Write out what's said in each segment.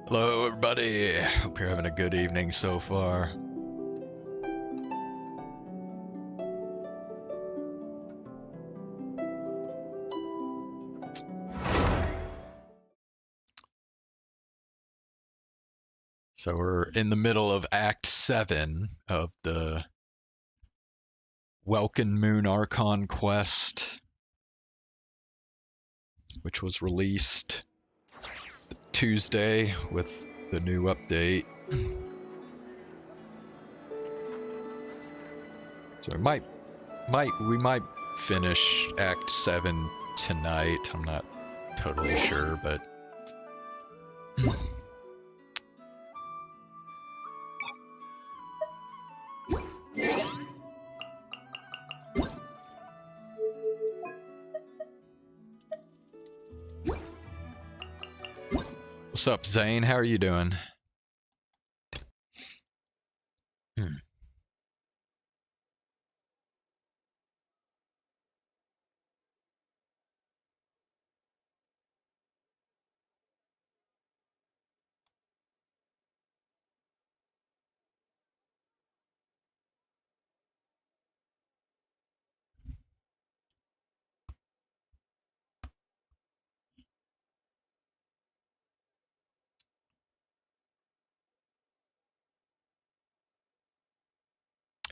Hello, everybody. Hope you're having a good evening so far. So we're in the middle of Act 7 of the Welkin Moon Archon quest, which was released Tuesday with the new update. So we might finish Act 7 tonight. I'm not totally sure, but what's up, Zane? How are you doing?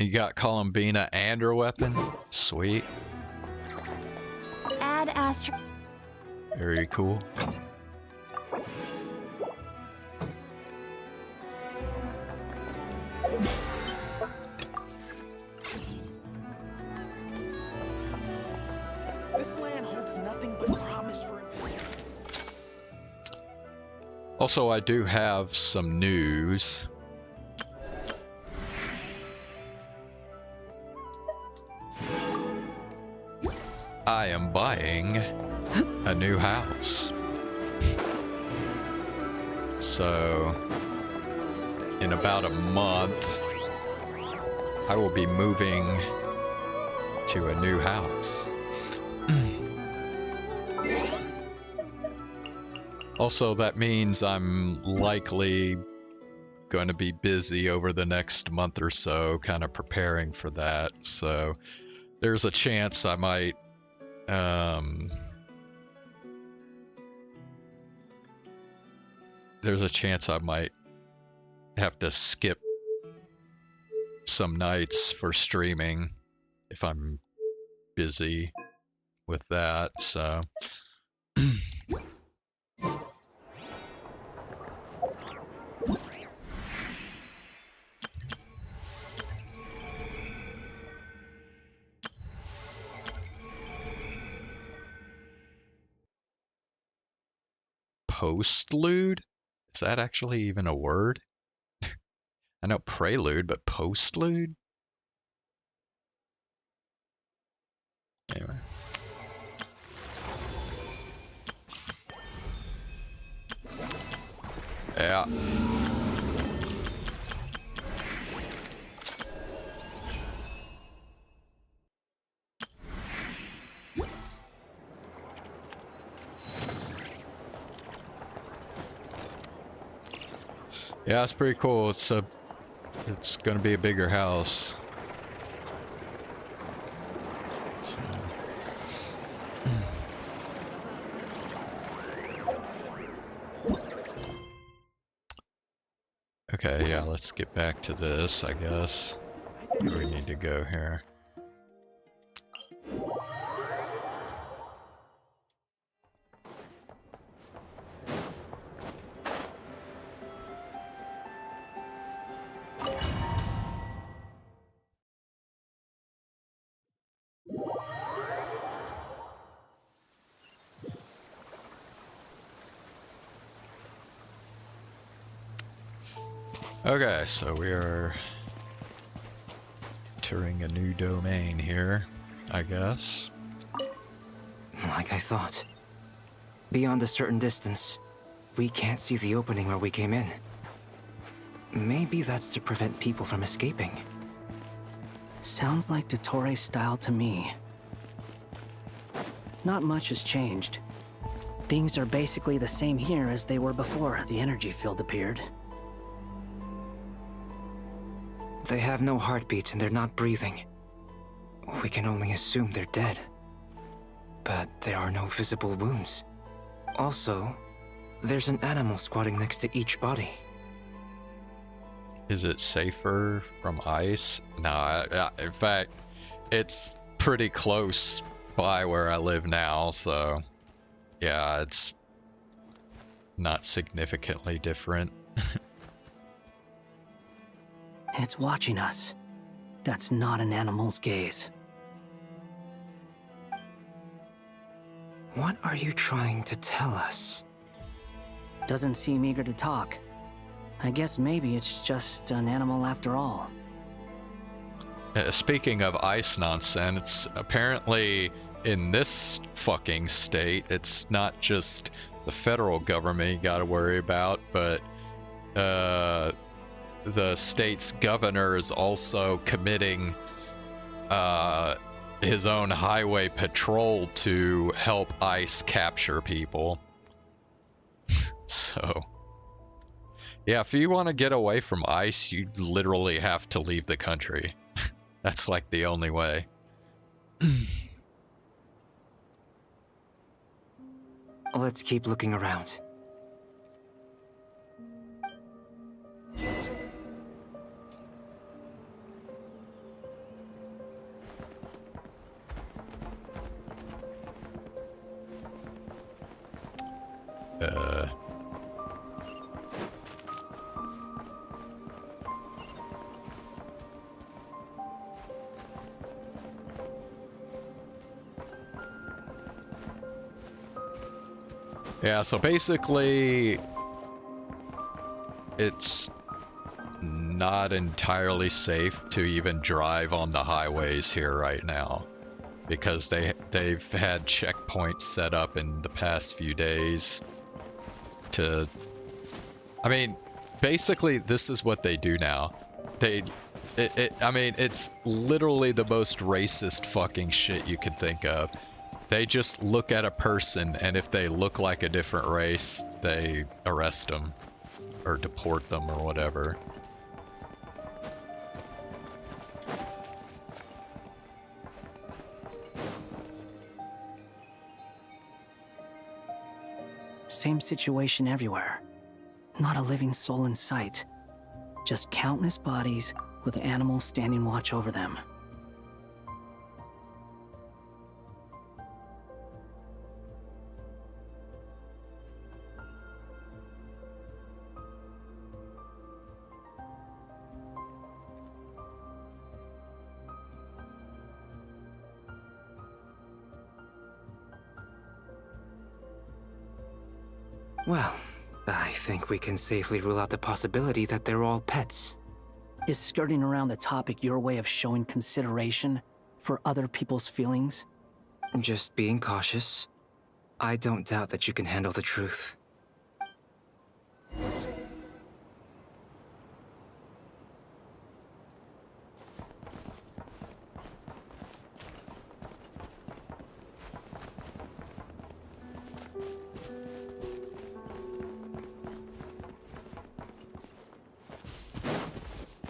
You got Columbina and her weapon? Sweet. pasture. Very cool. This land holds nothing but promise for me. Also, I do have some news. I am buying a new house. So, in about a month, I will be moving to a new house. Also, that means I'm likely going to be busy over the next month or so, kind of preparing for that. So, there's a chance I might have to skip some nights for streaming if I'm busy with that, so postlude? Is that actually even a word? I know prelude, but postlude? Anyway. Yeah. Yeah, it's pretty cool. It's gonna be a bigger house. Okay, yeah, let's get back to this, I guess. Where do we need to go here? Okay, so we are entering a new domain here, I guess. Like I thought. Beyond a certain distance, we can't see the opening where we came in. Maybe that's to prevent people from escaping. Sounds like Dottore style to me. Not much has changed. Things are basically the same here as they were before the energy field appeared. They have no heartbeats and they're not breathing. We can only assume they're dead. But there are no visible wounds. Also, there's an animal squatting next to each body. Is it safer from ice? No, in fact, it's pretty close by where I live now, so yeah, it's not significantly different. It's watching us. That's not an animal's gaze. What are you trying to tell us? Doesn't seem eager to talk. I guess maybe it's just an animal after all. Speaking of ice nonsense, apparently in this fucking state, it's not just the federal government you gotta worry about, but the state's governor is also committing his own highway patrol to help ICE capture people. So, yeah, if you want to get away from ICE, you literally have to leave the country. That's like the only way. Let's keep looking around. Uh... Yeah, so basically, it's not entirely safe to even drive on the highways here right now, because they've had checkpoints set up in the past few days to... I mean, basically, this is what they do now. I mean, it's literally the most racist fucking shit you could think of. They just look at a person, and if they look like a different race, they arrest them or deport them or whatever. Same situation everywhere. Not a living soul in sight. Just countless bodies with animals standing watch over them. Well, I think we can safely rule out the possibility that they're all pets. Is skirting around the topic your way of showing consideration for other people's feelings? Just being cautious. I don't doubt that you can handle the truth.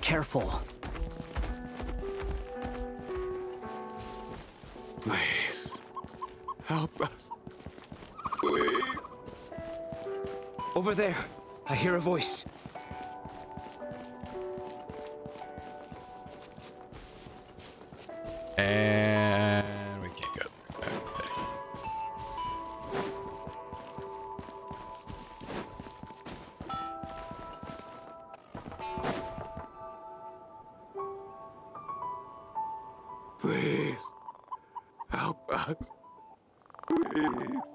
Careful. Please, help us. Please. Over there, I hear a voice. And we can't go. Okay. Please, help us. Please.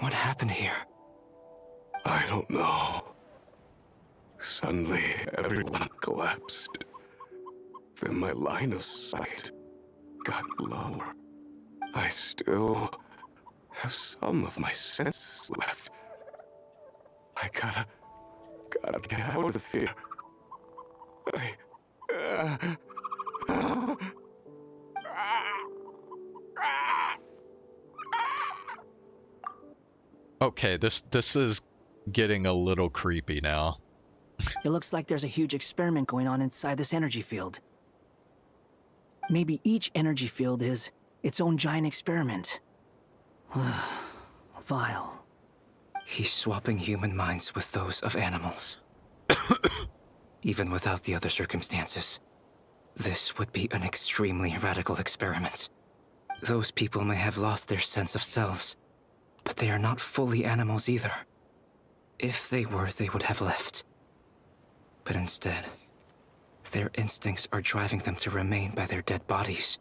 What happened here? I don't know. Suddenly, everyone collapsed. Then my line of sight got lower. I still have some of my senses left. I gotta get out of here. Okay, this is getting a little creepy now. It looks like there's a huge experiment going on inside this energy field. Maybe each energy field is its own giant experiment. Vile. He's swapping human minds with those of animals. Even without the other circumstances. This would be an extremely radical experiment. Those people may have lost their sense of selves, but they are not fully animals either. If they were, they would have left. But instead, their instincts are driving them to remain by their dead bodies.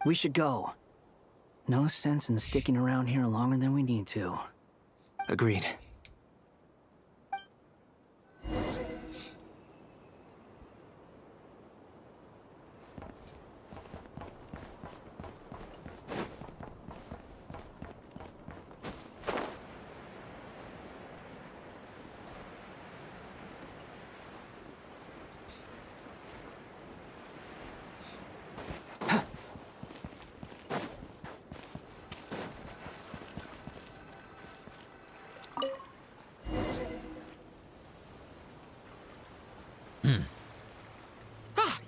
We should go. No sense in sticking around here longer than we need to. Agreed.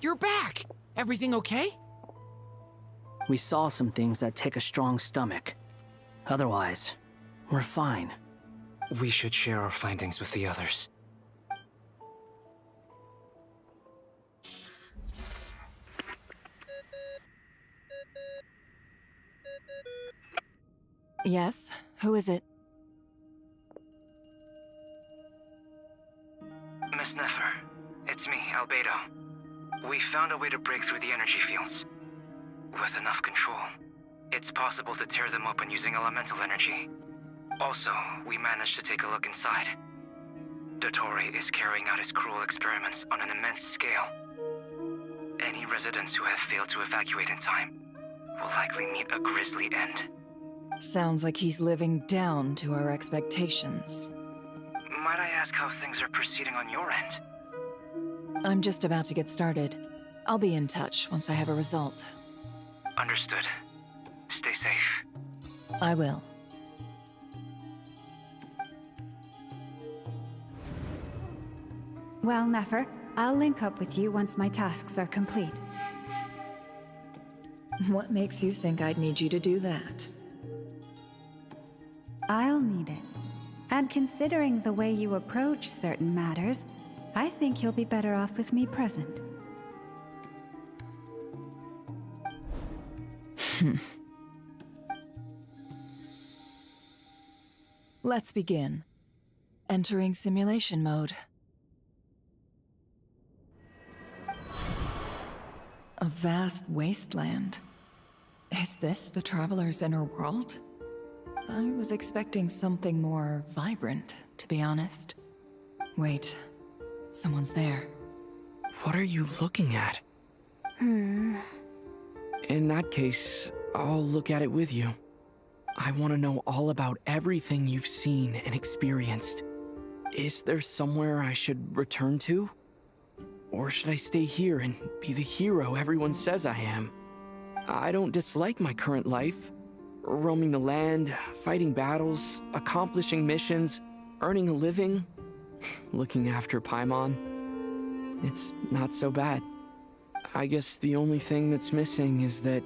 You're back! Everything okay? We saw some things that take a strong stomach. Otherwise, we're fine. We should share our findings with the others. Yes? Who is it? It's me, Albedo. We found a way to break through the energy fields. With enough control, it's possible to tear them open using elemental energy. Also, we managed to take a look inside. Dottore is carrying out his cruel experiments on an immense scale. Any residents who have failed to evacuate in time will likely meet a grisly end. Sounds like he's living down to our expectations. Might I ask how things are proceeding on your end? I'm just about to get started. I'll be in touch once I have a result. Understood. Stay safe. I will. Well, Nefer, I'll link up with you once my tasks are complete. What makes you think I'd need you to do that? I'll need it. And considering the way you approach certain matters, I think you'll be better off with me present. Let's begin. Entering simulation mode. A vast wasteland. Is this the Traveler's inner world? I was expecting something more vibrant, to be honest. Wait, someone's there. What are you looking at? In that case, I'll look at it with you. I want to know all about everything you've seen and experienced. Is there somewhere I should return to? Or should I stay here and be the hero everyone says I am? I don't dislike my current life. Roaming the land, fighting battles, accomplishing missions, earning a living, looking after Paimon. It's not so bad. I guess the only thing that's missing is that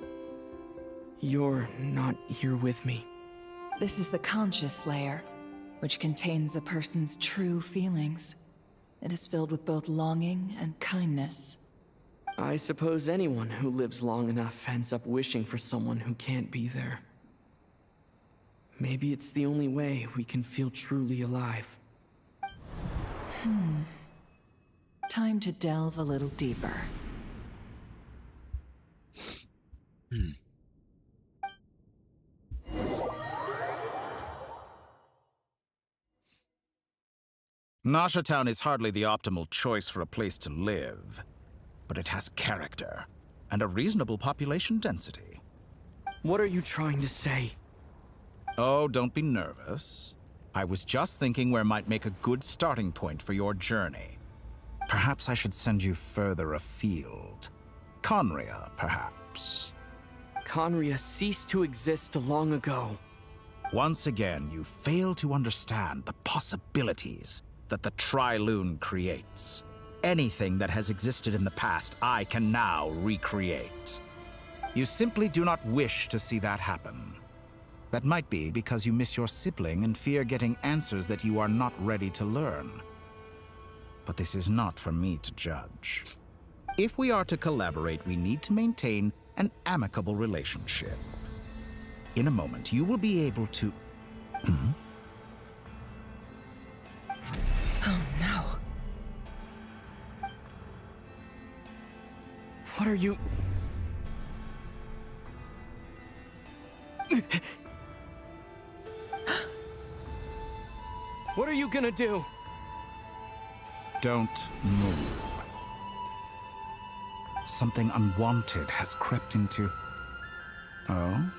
you're not here with me. This is the conscious layer, which contains a person's true feelings. It is filled with both longing and kindness. I suppose anyone who lives long enough ends up wishing for someone who can't be there. Maybe it's the only way we can feel truly alive. Time to delve a little deeper. Nasha Town is hardly the optimal choice for a place to live, but it has character and a reasonable population density. What are you trying to say? Oh, don't be nervous. I was just thinking where might make a good starting point for your journey. Perhaps I should send you further afield. Conria, perhaps. Conria ceased to exist long ago. Once again, you fail to understand the possibilities that the Tri-Lune creates. Anything that has existed in the past, I can now recreate. You simply do not wish to see that happen. That might be because you miss your sibling and fear getting answers that you are not ready to learn. But this is not for me to judge. If we are to collaborate, we need to maintain an amicable relationship. In a moment, you will be able to... Oh no. What are you... What are you gonna do? Don't move. Something unwanted has crept into... Oh?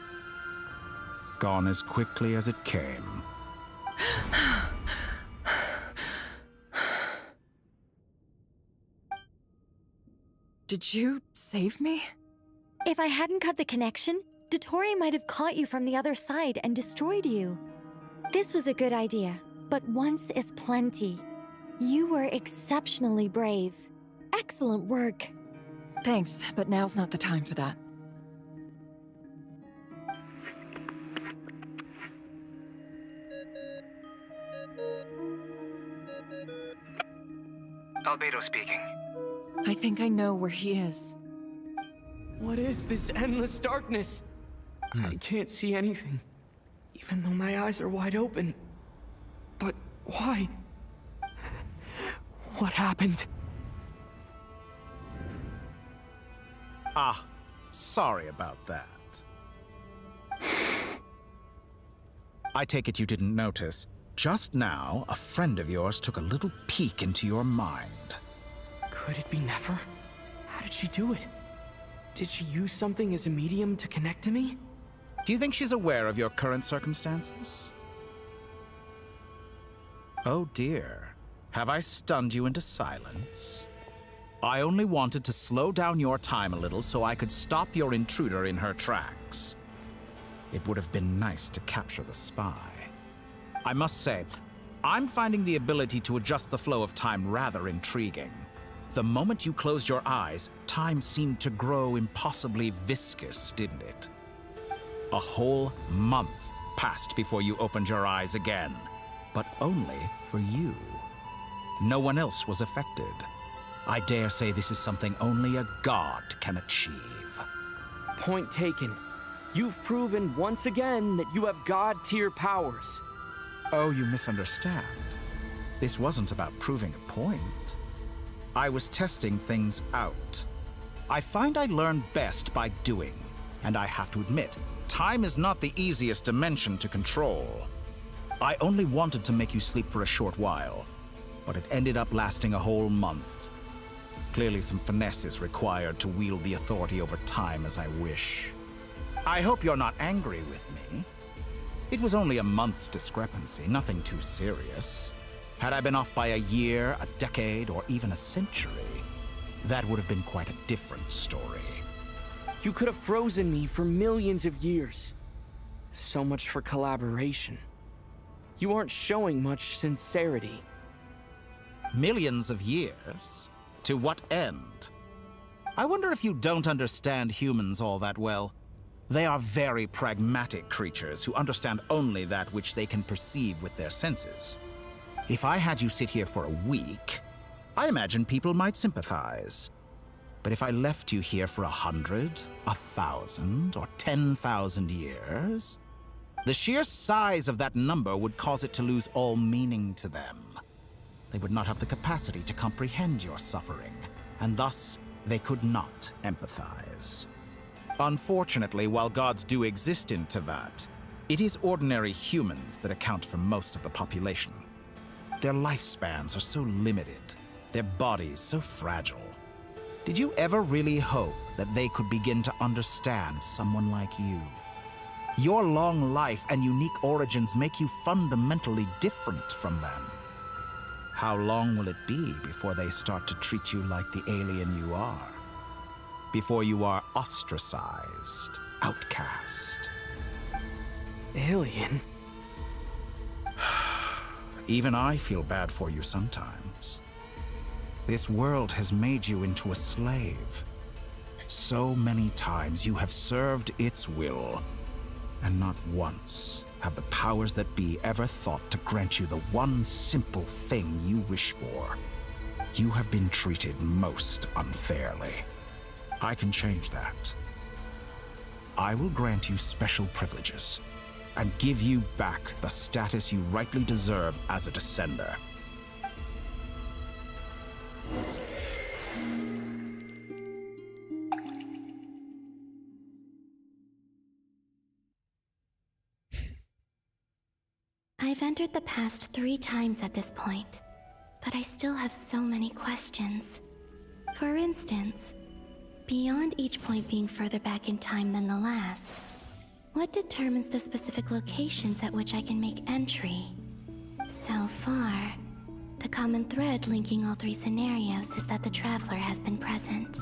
Gone as quickly as it came. Did you save me? If I hadn't cut the connection, Dottore might have caught you from the other side and destroyed you. This was a good idea, but once is plenty. You were exceptionally brave. Excellent work. Thanks, but now's not the time for that. Albedo speaking. I think I know where he is. What is this endless darkness? I can't see anything, even though my eyes are wide open. But why? What happened? Ah, sorry about that. I take it you didn't notice. Just now, a friend of yours took a little peek into your mind. Could it be Nefer? How did she do it? Did she use something as a medium to connect to me? Do you think she's aware of your current circumstances? Oh dear. Have I stunned you into silence? I only wanted to slow down your time a little so I could stop your intruder in her tracks. It would have been nice to capture the spy. I must say, I'm finding the ability to adjust the flow of time rather intriguing. The moment you closed your eyes, time seemed to grow impossibly viscous, didn't it? A whole month passed before you opened your eyes again, but only for you. No one else was affected. I dare say this is something only a god can achieve. Point taken. You've proven once again that you have god-tier powers. Oh, you misunderstand. This wasn't about proving a point. I was testing things out. I find I learn best by doing, and I have to admit, time is not the easiest dimension to control. I only wanted to make you sleep for a short while, but it ended up lasting a whole month. Clearly some finesse is required to wield the authority over time as I wish. I hope you're not angry with me. It was only a month's discrepancy, nothing too serious. Had I been off by a year, a decade, or even a century, that would have been quite a different story. You could have frozen me for millions of years. So much for collaboration. You aren't showing much sincerity. Millions of years? To what end? I wonder if you don't understand humans all that well. They are very pragmatic creatures who understand only that which they can perceive with their senses. If I had you sit here for a week, I imagine people might sympathize. But if I left you here for 100, 1,000, or 10,000 years, the sheer size of that number would cause it to lose all meaning to them. They would not have the capacity to comprehend your suffering, and thus they could not empathize. Unfortunately, while gods do exist in Tenet, it is ordinary humans that account for most of the population. Their lifespans are so limited, their bodies so fragile. Did you ever really hope that they could begin to understand someone like you? Your long life and unique origins make you fundamentally different from them. How long will it be before they start to treat you like the alien you are? Before you are ostracized, outcast? Alien? Even I feel bad for you sometimes. This world has made you into a slave. So many times you have served its will, and not once have the powers that be ever thought to grant you the one simple thing you wish for. You have been treated most unfairly. I can change that. I will grant you special privileges and give you back the status you rightly deserve as a descender. I've entered the past 3 times at this point, but I still have so many questions. For instance, beyond each point being further back in time than the last, what determines the specific locations at which I can make entry? So far, the common thread linking all 3 scenarios is that the Traveler has been present.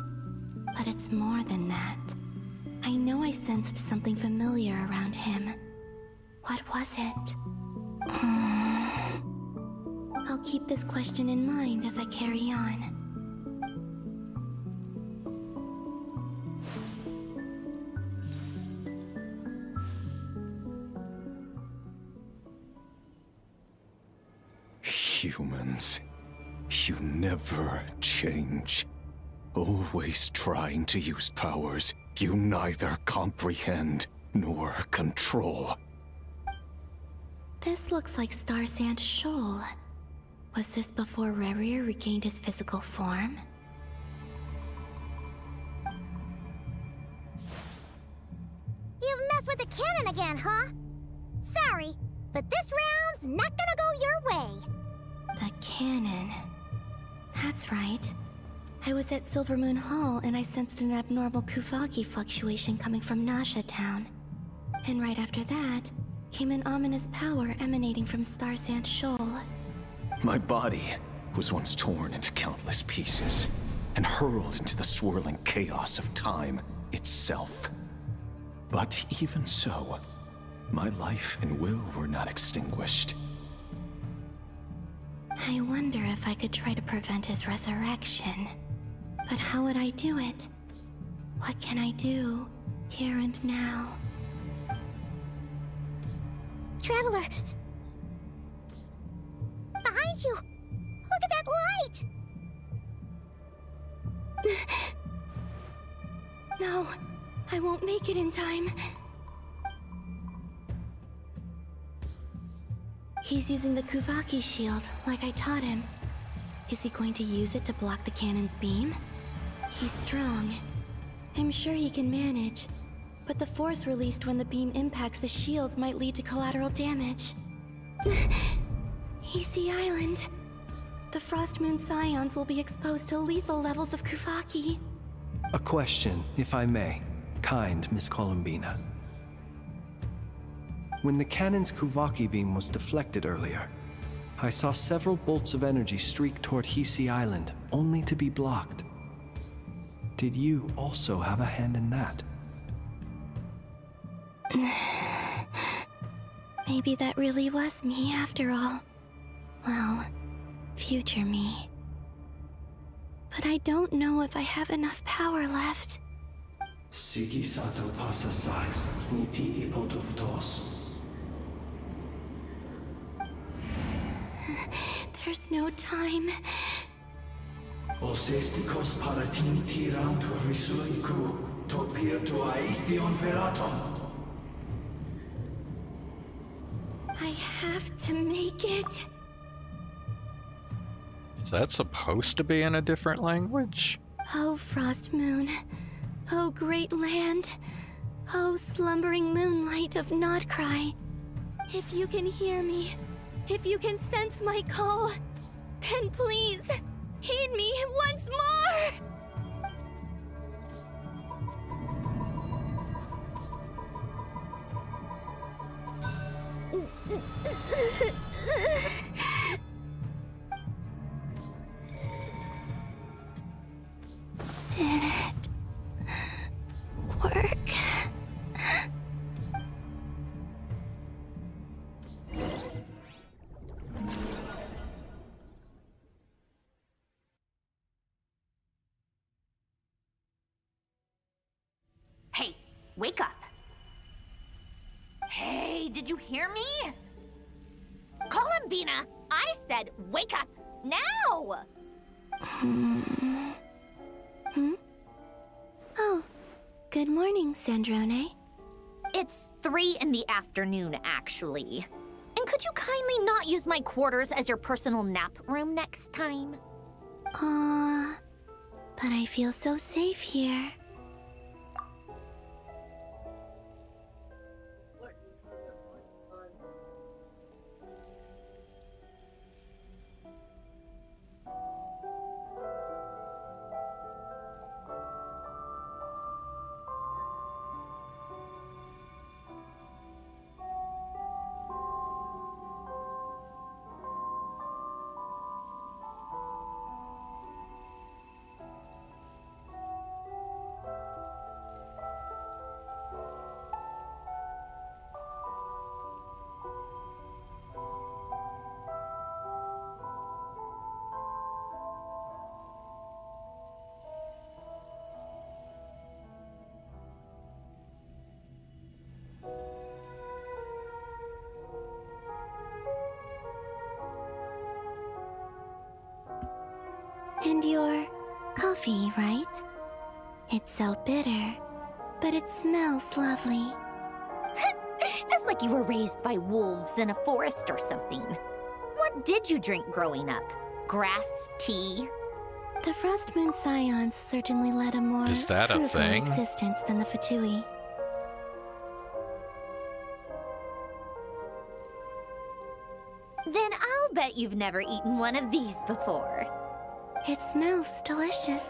But it's more than that. I know I sensed something familiar around him. What was it? I'll keep this question in mind as I carry on. Humans, you never change. Always trying to use powers you neither comprehend nor control. This looks like Star Sand Shoal. Was this before Rerir regained his physical form? with the cannon again, huh? Sorry, but this round's not gonna go your way. The cannon. That's right. I was at Silver Moon Hall and I sensed an abnormal Kuvaki fluctuation coming from Nasha Town. And right after that, came an ominous power emanating from Star Sand Shoal. My body was once torn into countless pieces and hurled into the swirling chaos of time itself. But even so, my life and will were not extinguished. I wonder if I could try to prevent his resurrection. But how would I do it? What can I do, here and now? Traveler! Behind you! Look at that light! No, I won't make it in time. He's using the Kuvaki shield, like I taught him. Is he going to use it to block the cannon's beam? He's strong. I'm sure he can manage. But the force released when the beam impacts the shield might lead to collateral damage. EC Island. The Frost Moon Scions will be exposed to lethal levels of Kuvaki. A question, if I may. Kind Miss Columbina. When the cannon's Kuvaki beam was deflected earlier, I saw several bolts of energy streak toward Hisi Island, only to be blocked. Did you also have a hand in that? Maybe that really was me after all. Well, future me. But I don't know if I have enough power left. Siki sato pasa sais, niti ipotuvtos. There's no time. Osestikos paratin tirantur risuiku, topiato aithion veraton. I have to make it. Is that supposed to be in a different language? Oh, Frost Moon. Oh, great land. Oh, slumbering moonlight of Nodcry. If you can hear me, if you can sense my call, then please, heed me once more! Did it work? Hey, wake up. Hey, did you hear me? Columbina, I said wake up now! Oh, good morning, Sandrone. It's 3 in the afternoon, actually. And could you kindly not use my quarters as your personal nap room next time? But I feel so safe here. And your coffee, right? It's so bitter, but it smells lovely. It's like you were raised by wolves in a forest or something. What did you drink growing up? Grass tea? The Frost Moon Scions certainly led a more Is that a frugal thing? existence than the Fatui. bet you've never eaten one of these before. It smells delicious.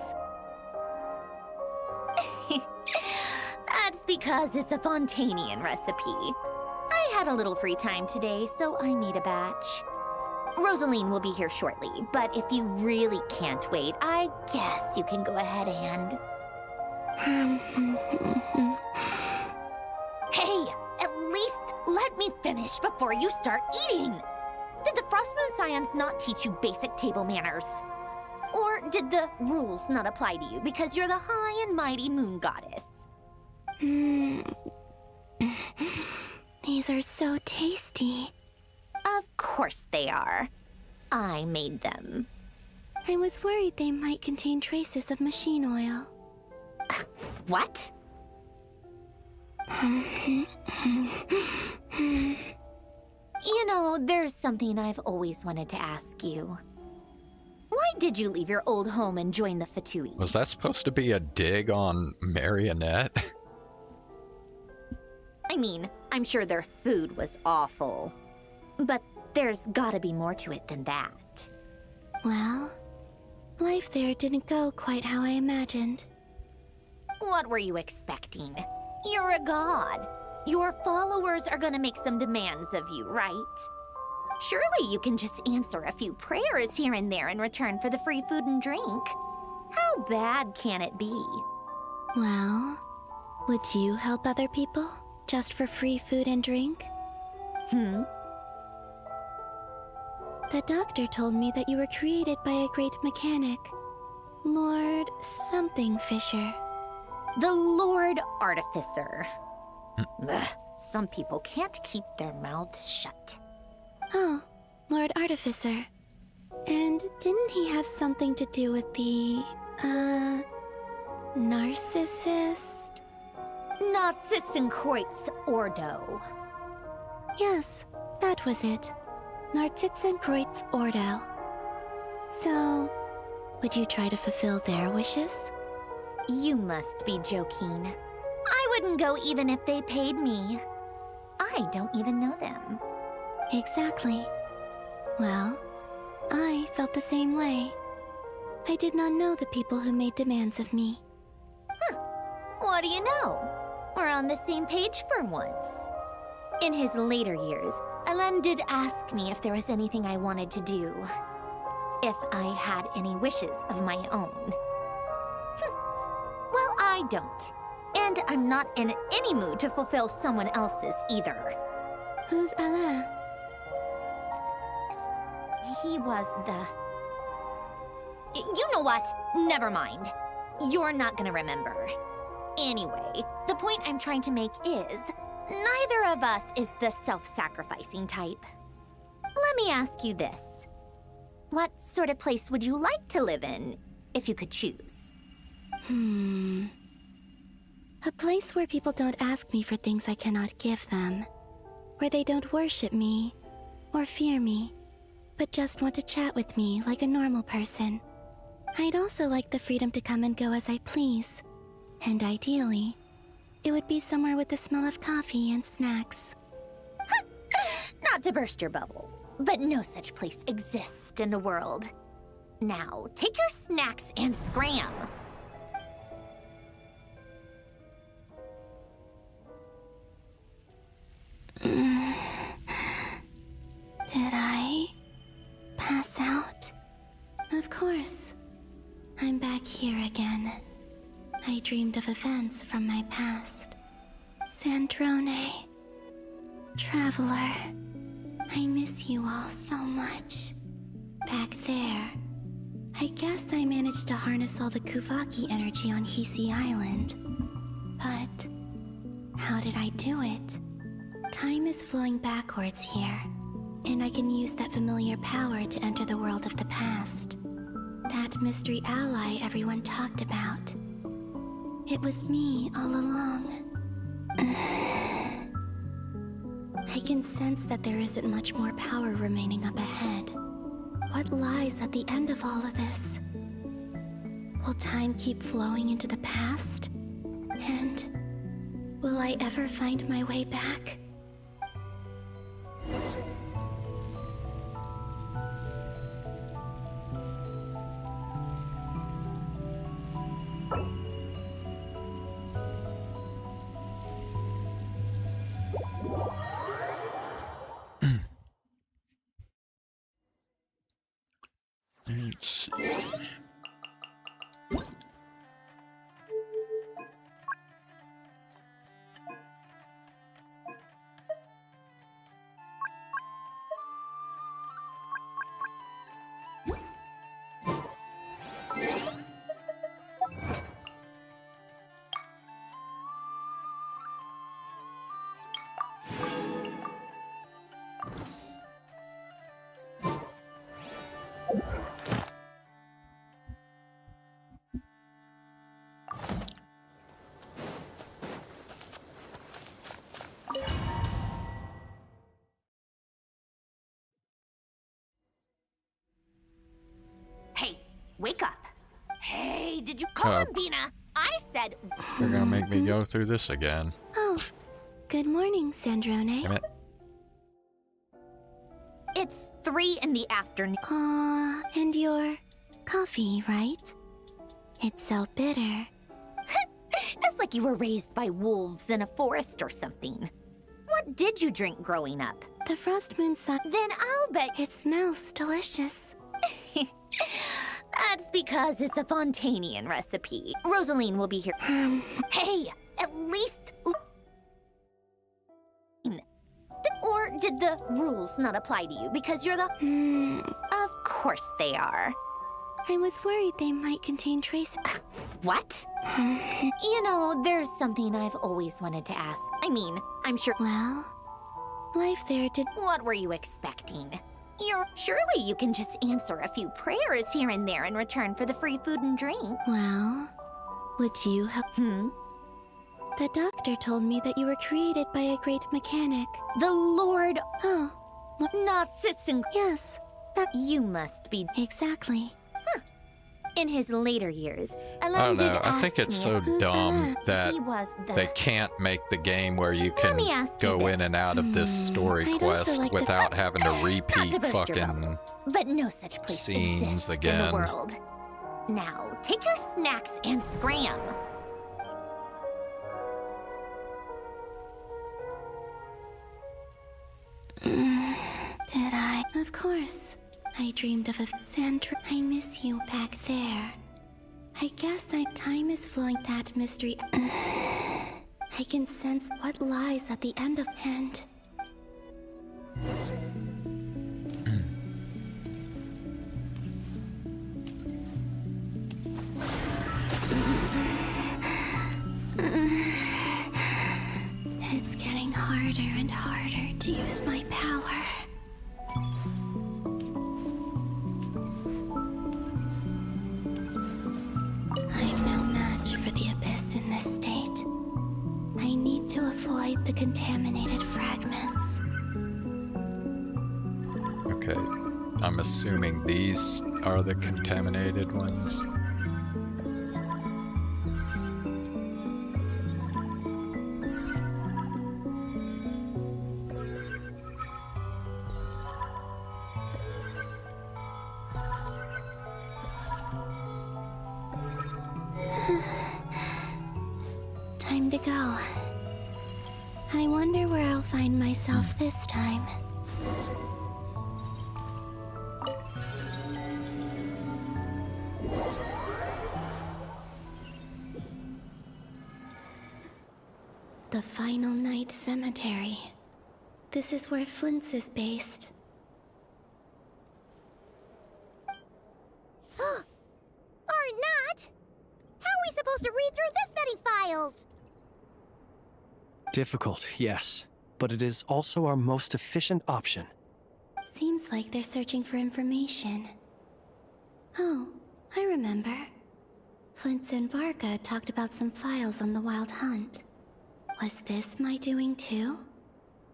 That's because it's a Fontanian recipe. I had a little free time today, so I made a batch. Rosaline will be here shortly, but if you really can't wait, I guess you can go ahead and... Hey, at least let me finish before you start eating! Did the Frost Moon Scions not teach you basic table manners? Or did the rules not apply to you because you're the high and mighty moon goddess? These are so tasty. Of course they are. I made them. I was worried they might contain traces of machine oil. What? You know, there's something I've always wanted to ask you. Why did you leave your old home and join the Fatui? Was that supposed to be a dig on Marionette? I mean, I'm sure their food was awful. But there's gotta be more to it than that. Well, life there didn't go quite how I imagined. What were you expecting? You're a god. Your followers are gonna make some demands of you, right? Surely you can just answer a few prayers here and there in return for the free food and drink. How bad can it be? Well, would you help other people just for free food and drink? The doctor told me that you were created by a great mechanic, Lord something Fisher. The Lord Artificer. Ugh, some people can't keep their mouths shut. Oh, Lord Artificer. And didn't he have something to do with the, narcissist? Narcissenkreuz Ordo. Yes, that was it. Narcissenkreuz Ordo. So, would you try to fulfill their wishes? You must be joking. I wouldn't go even if they paid me. I don't even know them. Exactly. Well, I felt the same way. I did not know the people who made demands of me. What do you know? We're on the same page for once. In his later years, Elen did ask me if there was anything I wanted to do. If I had any wishes of my own. Well, I don't. And I'm not in any mood to fulfill someone else's either. Who's Alain? He was the... You know what? Never mind. You're not gonna remember. Anyway, the point I'm trying to make is, neither of us is the self-sacrificing type. Let me ask you this. What sort of place would you like to live in, if you could choose? A place where people don't ask me for things I cannot give them. Where they don't worship me, or fear me, but just want to chat with me like a normal person. I'd also like the freedom to come and go as I please. And ideally, it would be somewhere with the smell of coffee and snacks. Not to burst your bubble, but no such place exists in the world. Now, take your snacks and scram. Did I pass out? Of course. I'm back here again. I dreamed of events from my past. Sandrone. Traveler. I miss you all so much. Back there. I guess I managed to harness all the Kuvaki energy on Hisi Island. But how did I do it? Time is flowing backwards here, and I can use that familiar power to enter the world of the past. That mystery ally everyone talked about. It was me all along. I can sense that there isn't much more power remaining up ahead. What lies at the end of all of this? Will time keep flowing into the past? And will I ever find my way back? wake up. Hey, did you call him, Bina? I said... You're gonna make me go through this again. Oh, good morning, Sandrone. Damn it. It's 3 in the afternoon. And your coffee, right? It's so bitter. It's like you were raised by wolves in a forest or something. What did you drink growing up? The frost moon sun. Then I'll bet It smells delicious. that's because it's a Fontanian recipe. Rosaline will be here. Hey, at least... Or did the rules not apply to you because you're the... Of course they are. I was worried they might contain traces. What? You know, there's something I've always wanted to ask. I mean, I'm sure... Well, life there did... What were you expecting? Surely you can just answer a few prayers here and there in return for the free food and drink. Well, would you help? The doctor told me that you were created by a great mechanic. The Lord... Oh. Not Sitsun... Yes. That you must be... Exactly. In his later years, I don't know. I think it's so dumb that he was they can't make the game where you can go in and out of this story quest without having to repeat fucking but no such place scenes exists again. in the world. Now, take your snacks and scram. Did I? Of course. I dreamed of a Sandra. I miss you back there. I guess time is flowing that mystery. I can sense what lies at the end of end. It's getting harder and harder to use my power. I'm no match for the Abyss in this state. I need to avoid the contaminated fragments. Okay, I'm assuming these are the contaminated ones. Time to go. I wonder where I'll find myself this time. The Final Night Cemetery. This is where Flint's is based. Or not? How are we supposed to read through this many files? Difficult, yes, but it is also our most efficient option. Seems like they're searching for information. Oh, I remember. Flint and Varga talked about some files on the Wild Hunt. Was this my doing too?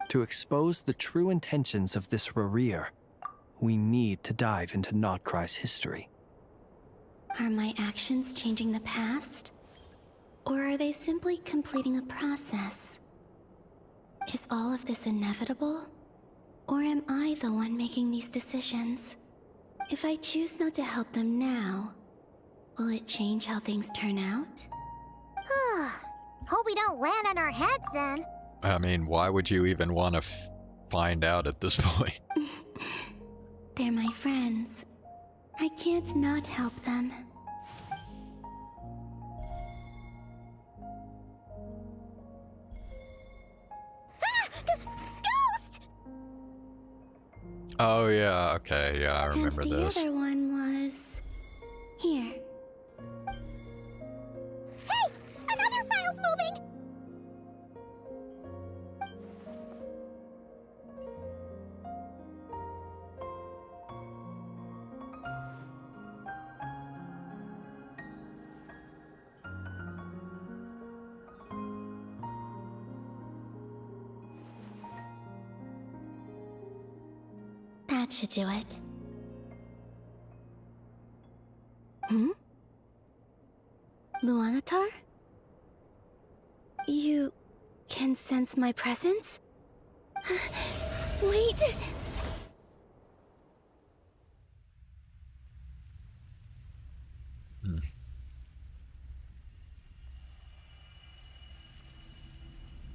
To expose the true intentions of this Rereer, we need to dive into Notcry's history. Are my actions changing the past? Or are they simply completing a process? Is all of this inevitable? Or am I the one making these decisions? If I choose not to help them now, will it change how things turn out? Hope we don't land on our heads then. I mean, why would you even want to find out at this point? They're my friends. I can't not help them. Ghost! Oh yeah, okay, yeah, I remember and the this. other one was... here. Hey! Another file's moving! That should do it. Luanatar? You can sense my presence? Wait!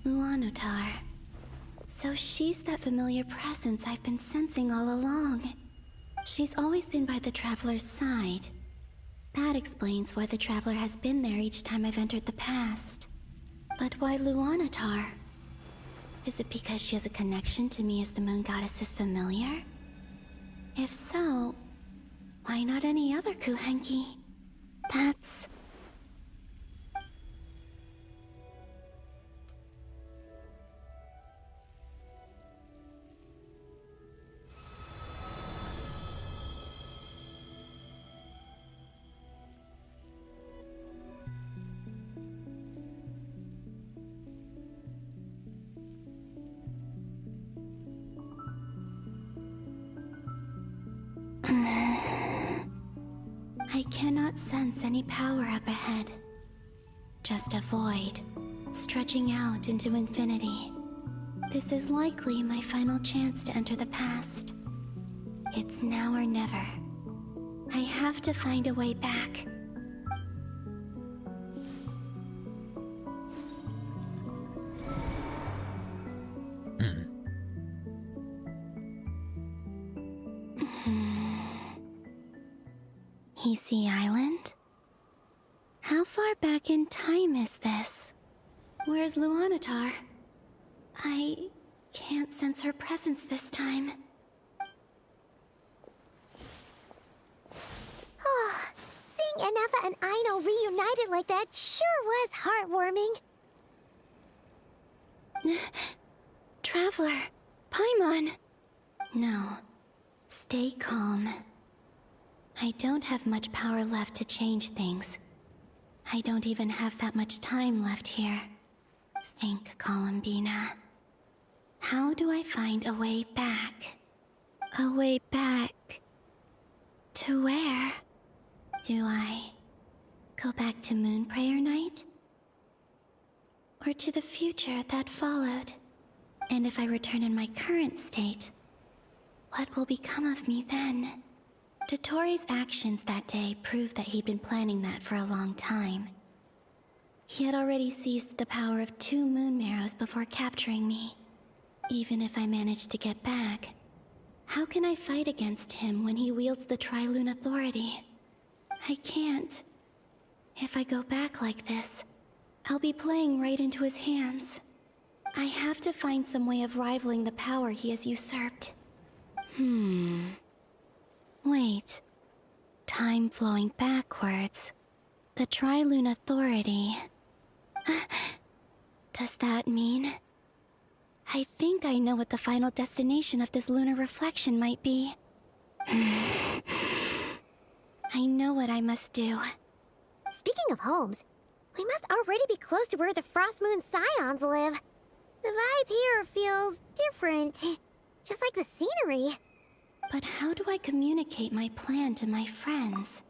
Luanatar. So she's that familiar presence I've been sensing all along. She's always been by the Traveler's side. That explains why the Traveler has been there each time I've entered the past. But why Luanatar? Is it because she has a connection to me as the Moon Goddess's familiar? If so, why not any other Kuhenki? That's... I cannot sense any power up ahead. Just a void, stretching out into infinity. This is likely my final chance to enter the past. It's now or never. I have to find a way back. Hisi Island? How far back in time is this? Where's Luanatar? I can't sense her presence this time. Oh, seeing Enefa and Aino reunited like that sure was heartwarming. Traveler, Paimon. No, stay calm. I don't have much power left to change things. I don't even have that much time left here. Think, Columbina. How do I find a way back? A way back... to where? Do I go back to Moon Prayer Night? Or to the future that followed? And if I return in my current state, what will become of me then? Dotori's actions that day proved that he'd been planning that for a long time. He had already seized the power of 2 moon marrows before capturing me. Even if I managed to get back, how can I fight against him when he wields the Tri-Lune authority? I can't. If I go back like this, I'll be playing right into his hands. I have to find some way of rivaling the power he has usurped. Wait. Time flowing backwards. The Tri-Lune authority. Does that mean... I think I know what the final destination of this lunar reflection might be. I know what I must do. Speaking of homes, we must already be close to where the Frost Moon Scions live. The vibe here feels different, just like the scenery. But how do I communicate my plan to my friends?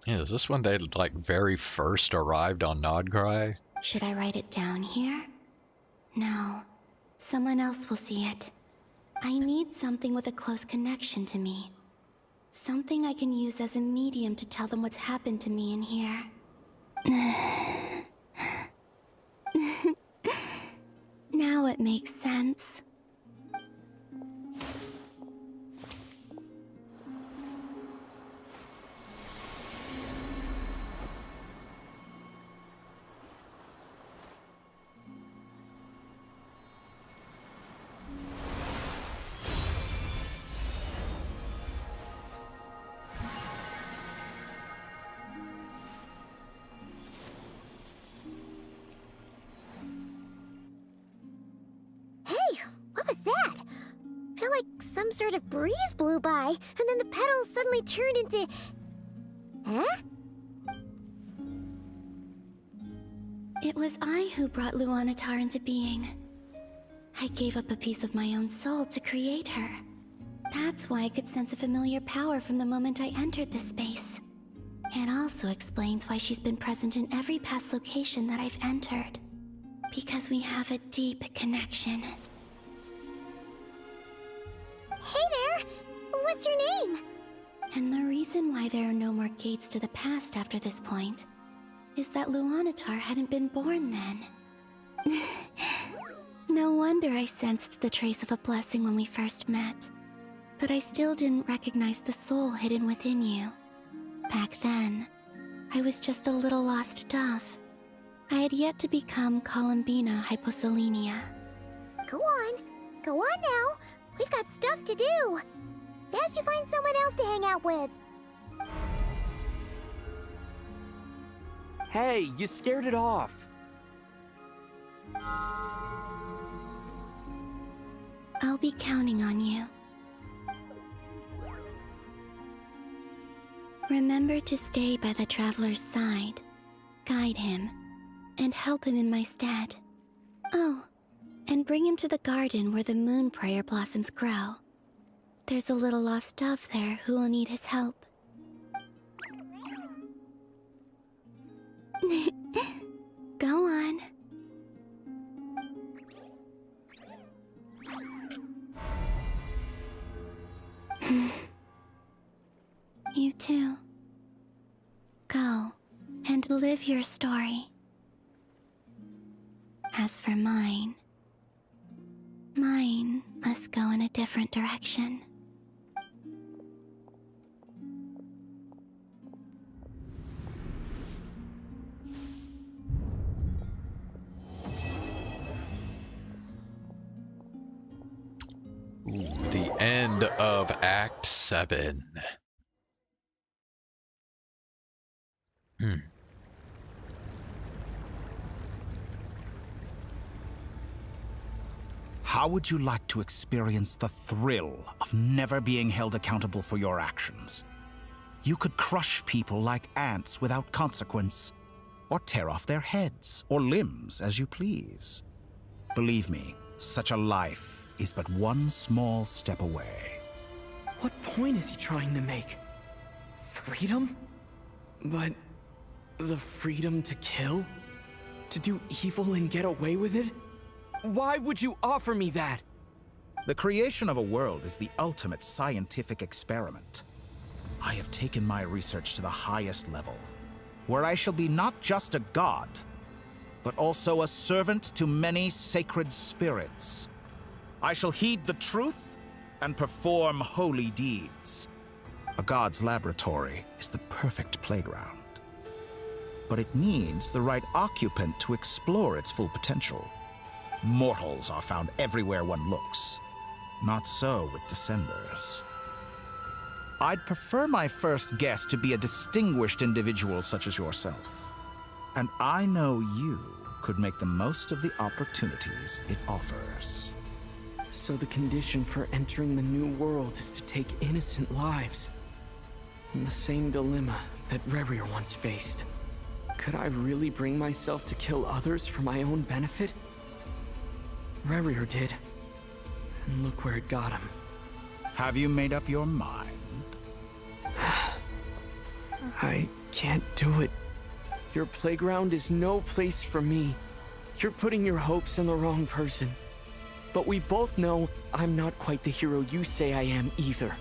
Yeah, is this when they like very first arrived on Nodgrai? Should I write it down here? No. Someone else will see it. I need something with a close connection to me. Something I can use as a medium to tell them what's happened to me in here. Now it makes sense. Some sort of breeze blew by, and then the petals suddenly turned into... Huh? It was I who brought Luanatar into being. I gave up a piece of my own soul to create her. That's why I could sense a familiar power from the moment I entered this space. It also explains why she's been present in every past location that I've entered. Because we have a deep connection. Hey there! What's your name? And the reason why there are no more gates to the past after this point is that Luanatar hadn't been born then. No wonder I sensed the trace of a blessing when we first met. But I still didn't recognize the soul hidden within you. Back then, I was just a little lost dove. I had yet to become Columbina Hyposelenia. Go on now. We've got stuff to do. Best you find someone else to hang out with. Hey, you scared it off. I'll be counting on you. Remember to stay by the traveler's side, guide him, and help him in my stead. Oh, and bring him to the garden where the moon prayer blossoms grow. There's a little lost dove there who will need his help. Go on. You too. Go and live your story. As for mine must go in a different direction. Ooh, the end of Act 7. How would you like to experience the thrill of never being held accountable for your actions? You could crush people like ants without consequence, or tear off their heads or limbs as you please. Believe me, such a life is but one small step away. What point is he trying to make? Freedom? But the freedom to kill? To do evil and get away with it? Why would you offer me that? The creation of a world is the ultimate scientific experiment. I have taken my research to the highest level, where I shall be not just a god, but also a servant to many sacred spirits. I shall heed the truth and perform holy deeds. A god's laboratory is the perfect playground. But it needs the right occupant to explore its full potential. Mortals are found everywhere one looks. Not so with Descenders. I'd prefer my first guest to be a distinguished individual such as yourself. And I know you could make the most of the opportunities it offers. So the condition for entering the new world is to take innocent lives. The same dilemma that Rerir once faced. Could I really bring myself to kill others for my own benefit? Rerir did. And look where it got him. Have you made up your mind? I can't do it. Your playground is no place for me. You're putting your hopes in the wrong person. But we both know I'm not quite the hero you say I am either.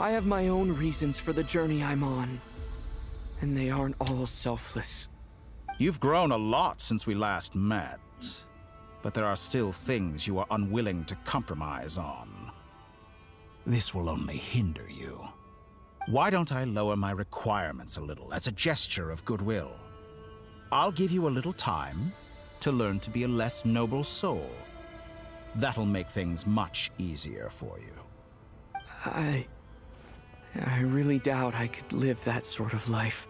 I have my own reasons for the journey I'm on. And they aren't all selfless. You've grown a lot since we last met. But there are still things you are unwilling to compromise on. This will only hinder you. Why don't I lower my requirements a little as a gesture of goodwill? I'll give you a little time to learn to be a less noble soul. That'll make things much easier for you. I really doubt I could live that sort of life.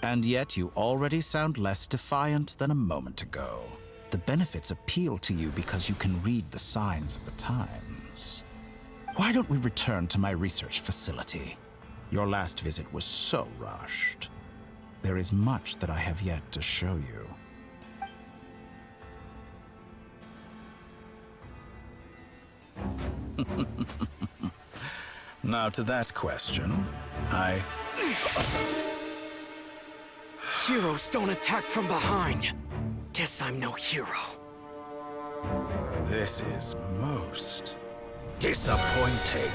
And yet you already sound less defiant than a moment ago. The benefits appeal to you because you can read the signs of the times. Why don't we return to my research facility? Your last visit was so rushed. There is much that I have yet to show you. Now to that question, Heroes don't attack from behind. Guess I'm no hero. This is most disappointing.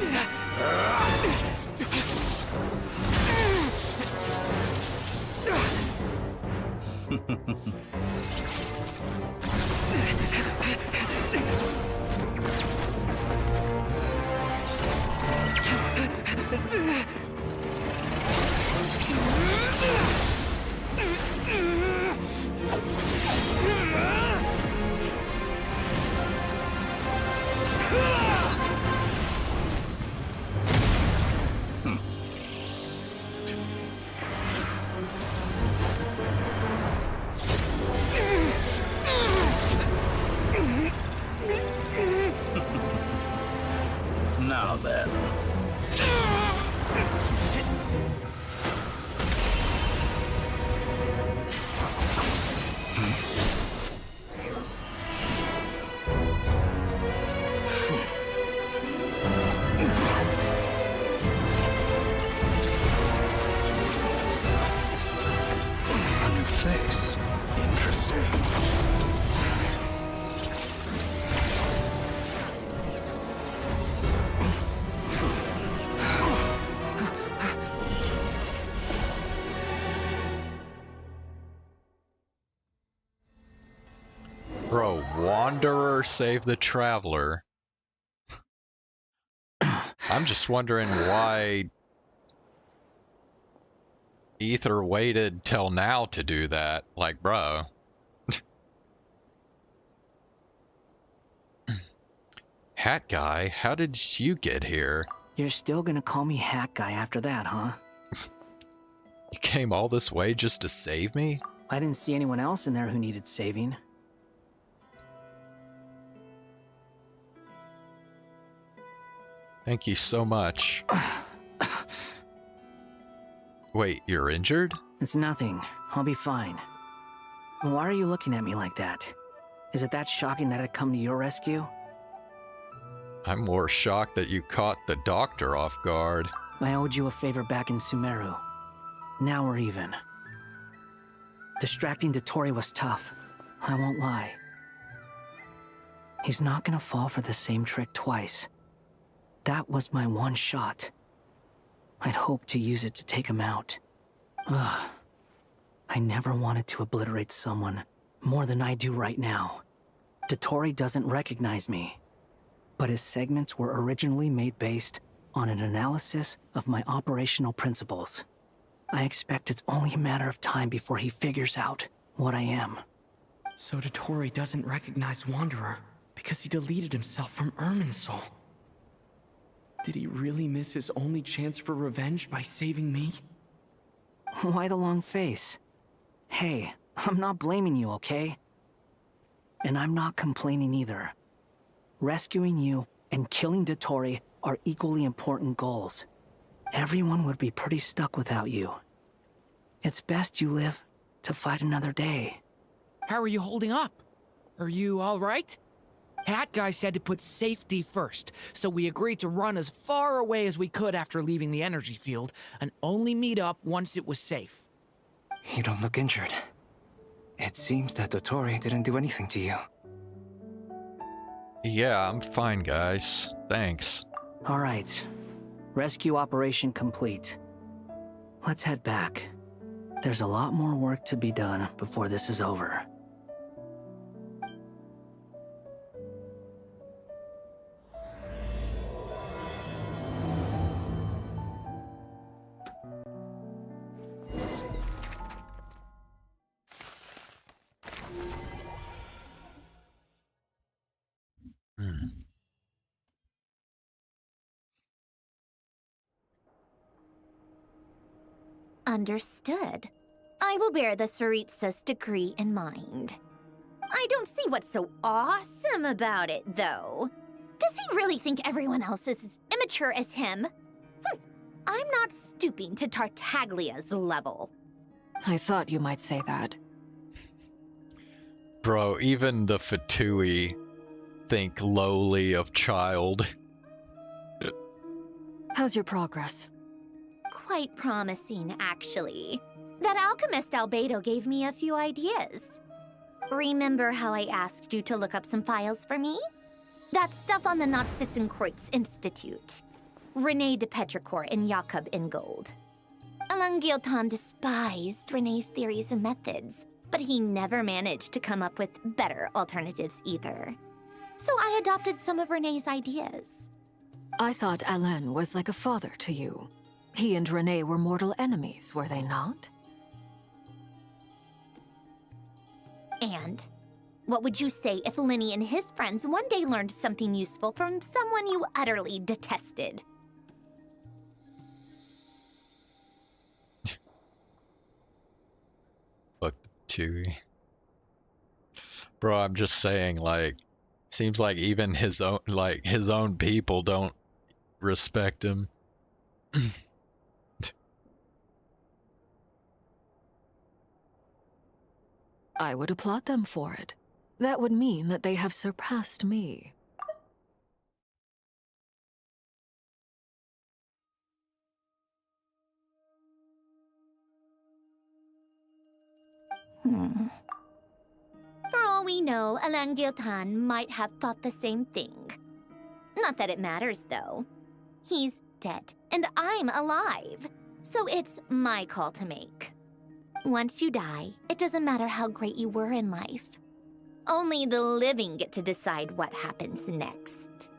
Now then. A new face. Interesting. Bro, Wanderer saved the Traveler. I'm just wondering why Ether waited till now to do that. Like, bro. Hat Guy, how did you get here? You're still gonna call me Hat Guy after that, huh? You came all this way just to save me? I didn't see anyone else in there who needed saving. Thank you so much. Wait, you're injured? It's nothing. I'll be fine. Why are you looking at me like that? Is it that shocking that I'd come to your rescue? I'm more shocked that you caught the doctor off guard. I owed you a favor back in Sumeru. Now we're even. Distracting Dotori was tough. I won't lie. He's not gonna fall for the same trick twice. That was my one shot. I'd hoped to use it to take him out. Ugh. I never wanted to obliterate someone more than I do right now. Dotori doesn't recognize me, but his segments were originally made based on an analysis of my operational principles. I expect it's only a matter of time before he figures out what I am. So Dotori doesn't recognize Wanderer because he deleted himself from Irminsul. Did he really miss his only chance for revenge by saving me? Why the long face? Hey, I'm not blaming you, okay? And I'm not complaining either. Rescuing you and killing Dotori are equally important goals. Everyone would be pretty stuck without you. It's best you live to fight another day. How are you holding up? Are you all right? Hat Guy said to put safety first, so we agreed to run as far away as we could after leaving the energy field, and only meet up once it was safe. You don't look injured. It seems that Dotori didn't do anything to you. Yeah, I'm fine, guys. Thanks. All right. Rescue operation complete. Let's head back. There's a lot more work to be done before this is over. Understood. I will bear the Tsaritsa's decree in mind. I don't see what's so awesome about it, though. Does he really think everyone else is as immature as him? I'm not stooping to Tartaglia's level. I thought you might say that. Bro, even the Fatui think lowly of child. How's your progress? Quite promising, actually. That alchemist Albedo gave me a few ideas. Remember how I asked you to look up some files for me? That stuff on the Natsitzenkreuz Institute. Rene de Petrichor and Jakob Ingold. Alain Guillotin despised Rene's theories and methods, but he never managed to come up with better alternatives either. So I adopted some of Rene's ideas. I thought Alain was like a father to you. He and Rene were mortal enemies, were they not? And what would you say if Lenny and his friends one day learned something useful from someone you utterly detested? Fuck Chewie. Bro, I'm just saying, like, seems like even his own people don't respect him. I would applaud them for it. That would mean that they have surpassed me. For all we know, Alain Guillotin might have thought the same thing. Not that it matters, though. He's dead, and I'm alive. So it's my call to make. Once you die, it doesn't matter how great you were in life. Only the living get to decide what happens next.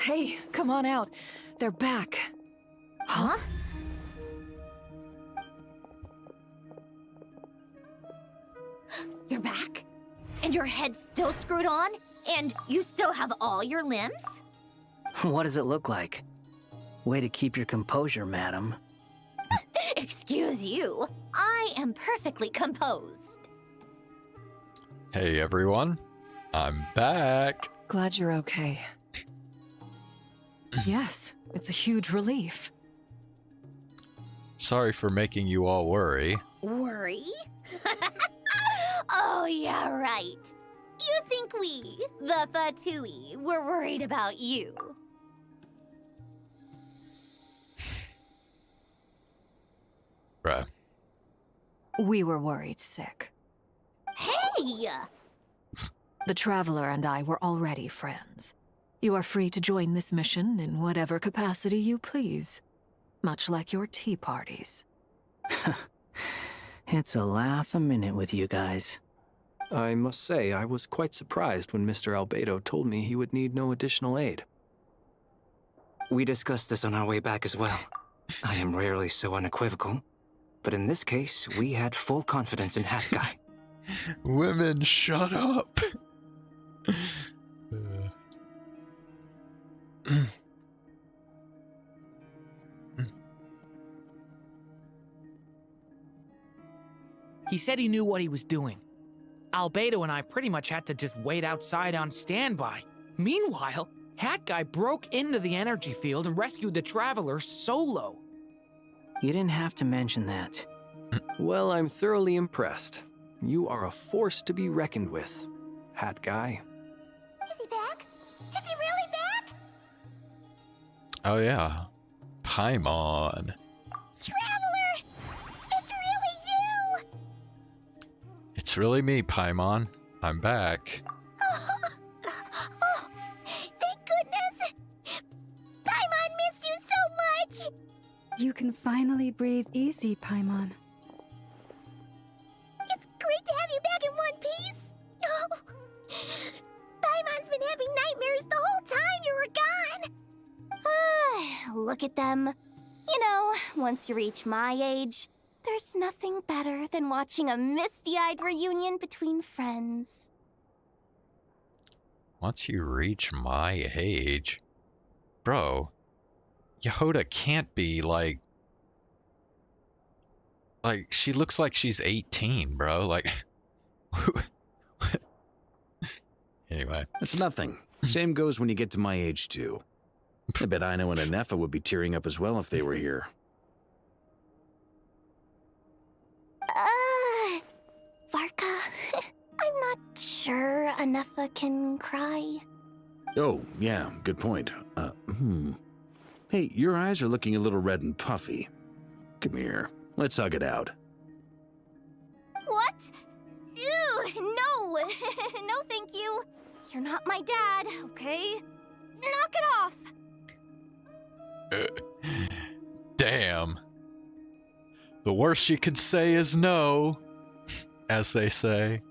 Hey, come on out. They're back. Huh? You're back? And your head's still screwed on? And you still have all your limbs? What does it look like? Way to keep your composure, madam. Excuse you. I am perfectly composed. Hey everyone, I'm back. Glad you're okay. Yes, it's a huge relief. Sorry for making you all worry. Worry? Oh, yeah, right. You think we, the Fatui, were worried about you? Bruh. We were worried sick. Hey! The Traveler and I were already friends. You are free to join this mission in whatever capacity you please. Much like your tea parties. It's a laugh a minute with you guys. I must say, I was quite surprised when Mr. Albedo told me he would need no additional aid. We discussed this on our way back as well. I am rarely so unequivocal, but in this case, we had full confidence in Hat Guy. Women, shut up! He said he knew what he was doing. Albedo and I pretty much had to just wait outside on standby. Meanwhile, Hat Guy broke into the energy field and rescued the Traveler solo. You didn't have to mention that. Well, I'm thoroughly impressed. You are a force to be reckoned with, Hat Guy. Is he back? Is he really back? Oh yeah. Paimon. Traveler! It's really you! It's really me, Paimon. I'm back. Oh, thank goodness! Paimon missed you so much! You can finally breathe easy, Paimon. It's great to have you back in one piece! Oh, Paimon's been having nightmares the whole time you were gone! Look at them. You know, once you reach my age, there's nothing better than watching a misty-eyed reunion between friends. Once you reach my age... Bro, Yehoda can't be like... Like, she looks like she's 18, bro. Like... Anyway. That's nothing. Same goes when you get to my age, too. I bet Ino and Anefa would be tearing up as well if they were here. Varka, I'm not sure Anefa can cry. Oh, yeah, good point. Hey, your eyes are looking a little red and puffy. Come here. Let's hug it out. What? Ew, no! No, thank you. You're not my dad, okay? Knock it off! Damn. The worst you can say is no, as they say.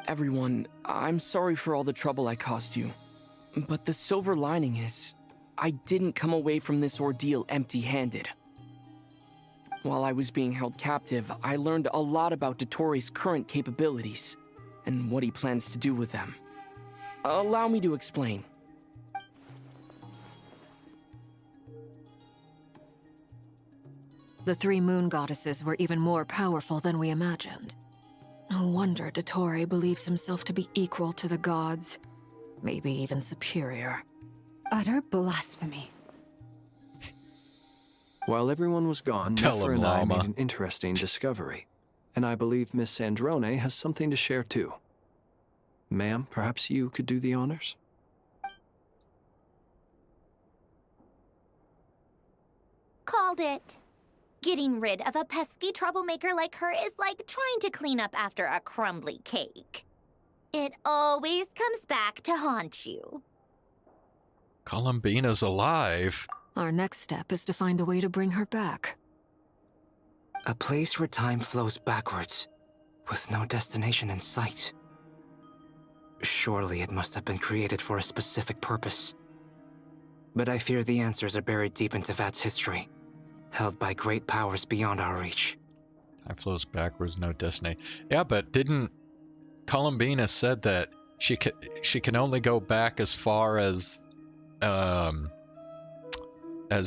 Everyone, I'm sorry for all the trouble I caused you. But the silver lining is, I didn't come away from this ordeal empty-handed. While I was being held captive, I learned a lot about Dottoro's current capabilities, and what he plans to do with them. Allow me to explain. The three moon goddesses were even more powerful than we imagined. No wonder Dottore believes himself to be equal to the gods, maybe even superior. Utter blasphemy. While everyone was gone, Tell Nefer him, and I Llama. made an interesting discovery, and I believe Miss Sandrone has something to share too. Ma'am, perhaps you could do the honors? Called it. Getting rid of a pesky troublemaker like her is like trying to clean up after a crumbly cake. It always comes back to haunt you. Columbina's alive. Our next step is to find a way to bring her back. A place where time flows backwards, with no destination in sight. Surely it must have been created for a specific purpose. But I fear the answers are buried deep in Tevat's history, held by great powers beyond our reach. Time flows backwards, no destiny. Yeah, but didn't Columbina said that she can only go back as far as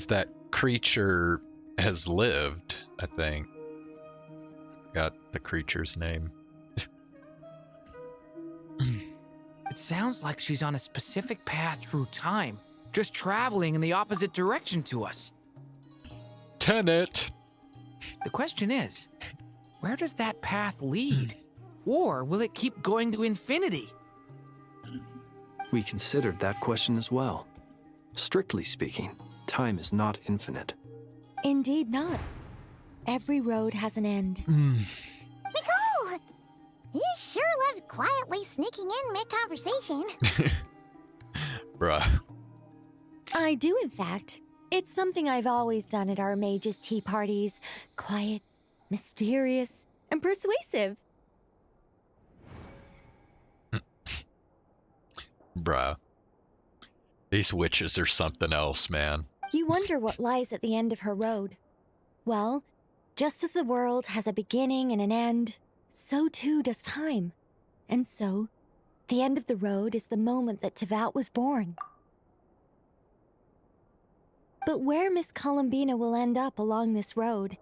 that creature has lived, I think. Forgot the creature's name. It sounds like she's on a specific path through time, just traveling in the opposite direction to us. Tenet! The question is, where does that path lead? Or will it keep going to infinity? We considered that question as well. Strictly speaking, time is not infinite. Indeed not. Every road has an end. Nicole! You sure loved quietly sneaking in mid-conversation. Bruh. I do, in fact. It's something I've always done at our mages' tea parties. Quiet, mysterious, and persuasive. Bruh. These witches are something else, man. You wonder what lies at the end of her road. Well, just as the world has a beginning and an end, so too does time. And so, the end of the road is the moment that Tevat was born. But where Miss Columbina will end up along this road,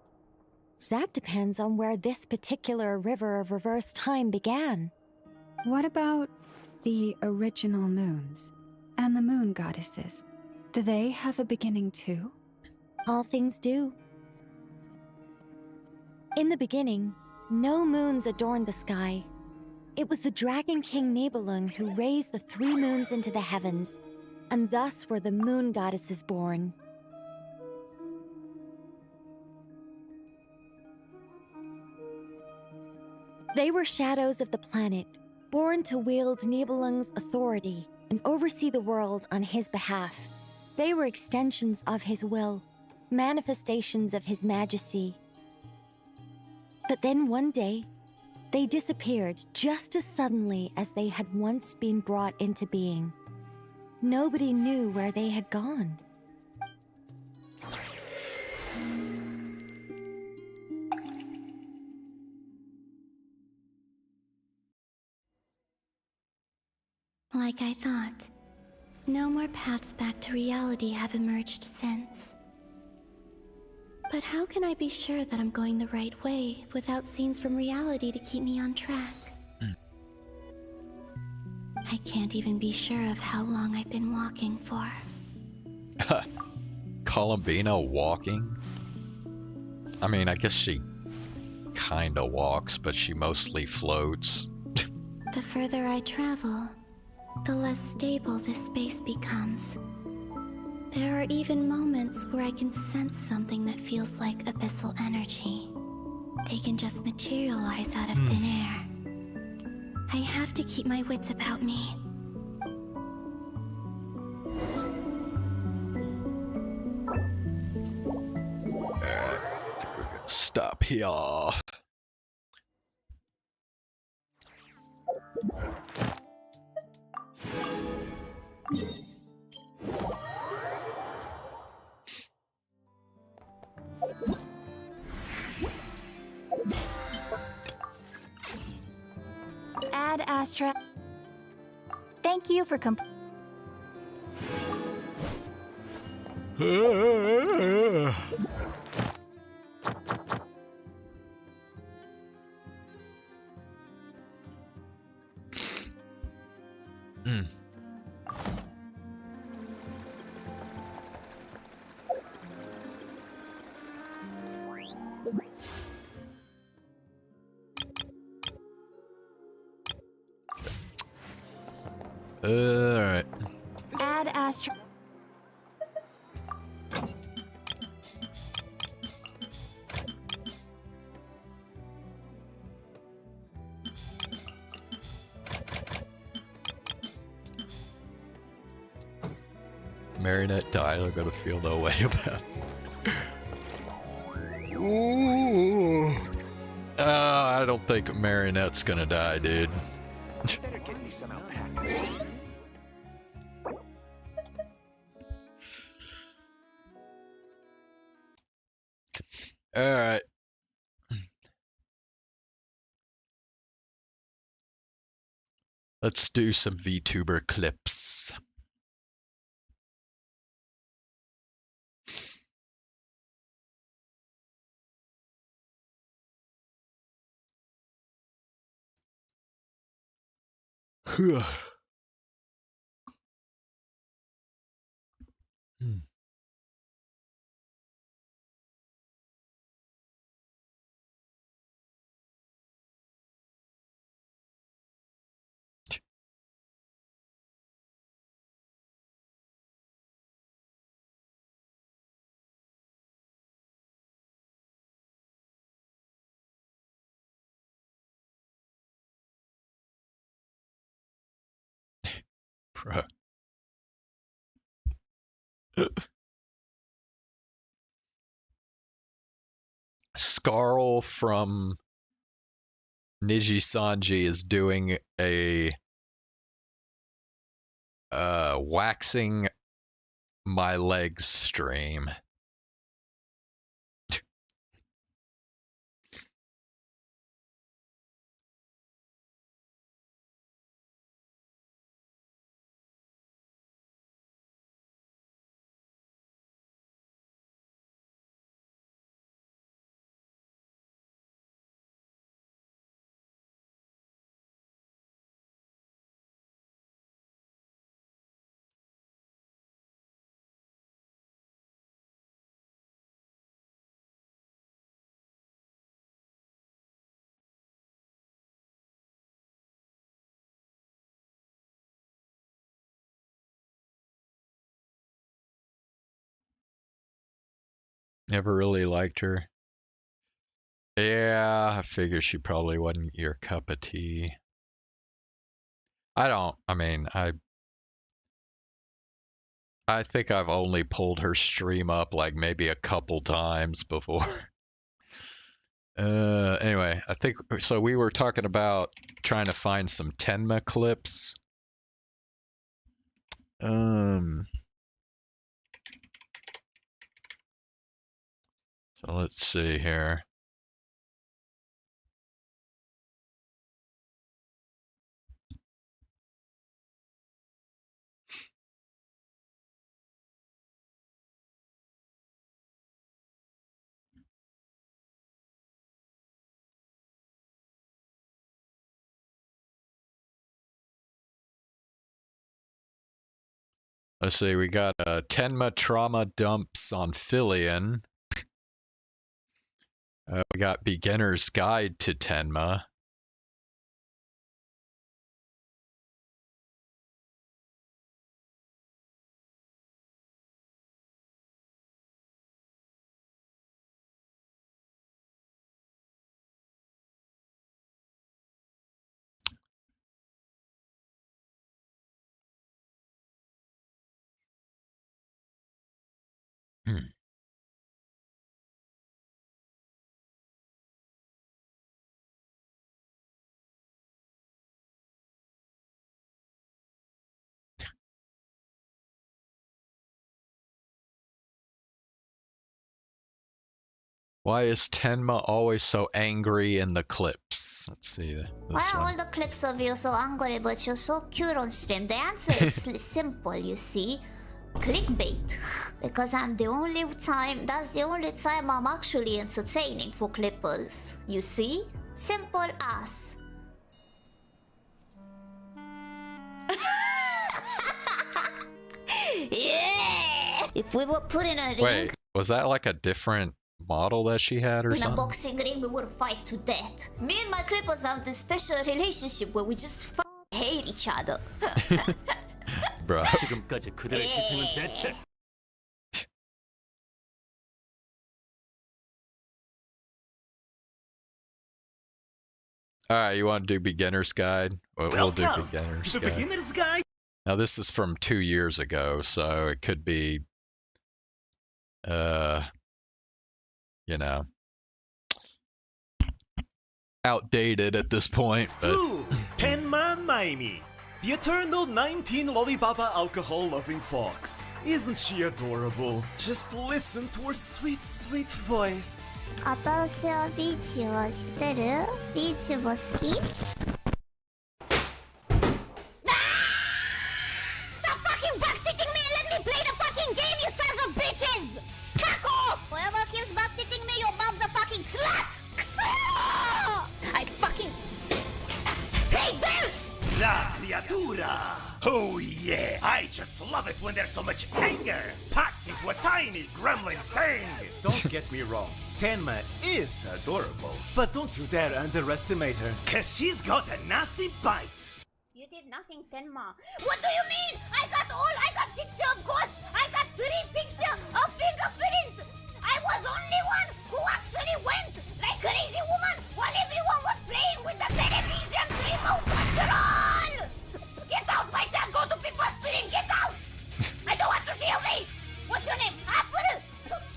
that depends on where this particular river of reverse time began. What about the original moons and the moon goddesses? Do they have a beginning too? All things do. In the beginning, no moons adorned the sky. It was the Dragon King Nibelung who raised the 3 moons into the heavens, and thus were the moon goddesses born. They were shadows of the planet, born to wield Nibelung's authority and oversee the world on his behalf. They were extensions of his will, manifestations of his majesty. But then one day, they disappeared just as suddenly as they had once been brought into being. Nobody knew where they had gone. Like I thought, no more paths back to reality have emerged since. But how can I be sure that I'm going the right way without scenes from reality to keep me on track? I can't even be sure of how long I've been walking for. Columbina walking? I mean, I guess she kinda walks, but she mostly floats. The further I travel, the less stable this space becomes. There are even moments where I can sense something that feels like abyssal energy. They can just materialize out of thin air. I have to keep my wits about me. Stop here. Ad Astra. Thank you for Alright. Ad Astra. Marionette died, I'm gonna feel no way about it. Ooh. I don't think Marionette's gonna die, dude. Better get me some alpacas. Alright. Let's do some VTuber clips. Bruh. Scarl from Niji Sanji is doing a waxing my legs stream. Never really liked her. Yeah, I figure she probably wasn't your cup of tea. I think I've only pulled her stream up like maybe a couple times before. Anyway, I think so. We were talking about trying to find some Tenma clips. So let's see here. Let's see, we got Tenma trauma dumps on Filion. We got Beginner's Guide to Tenma. Why is Tenma always so angry in the clips? Let's see this Why are one. all the clips of you so angry but you're so cute on stream? The answer is simple, you see. Clickbait. Because that's the only time I'm actually entertaining for clippers. You see? Simple as. Yeah! If we were put in a ring... Wait, was that like a different model that she had or In a something? boxing ring, we would fight to death. Me and my clippers have this special relationship where we just hate each other. Bruh. 지금까지 그들의 기승은 대체 Alright, you want to do beginner's guide? We'll do Welcome beginner's to the guide. beginner's guide. Now this is from 2 years ago, so it could be, you know, outdated at this point. But 2. Tenma Maimi, the eternal 19 lollipapa alcohol-loving fox. Isn't she adorable? Just listen to her sweet, sweet voice. 私はビーチを知ってる？ビーチも好き？ Stop fucking backseating me and let me play the fucking game, you sons of bitches! Back off! Whoever keeps backseating me, your mom's a fucking slut! I fucking hate this! La criatura! Oh yeah! I just love it when there's so much anger packed into a tiny gremlin thing! Don't get me wrong, Tenma is adorable, but don't you dare underestimate her, cause she's got a nasty bite! You did nothing, Tenma. What do you mean? I got picture of ghost! I got 3 picture of fingerprint! I was only one who actually went like crazy woman while everyone was playing with the television remote control! Get out, my child! Go to people's stream! Get out! I don't want to see your face! What's your name? Apple!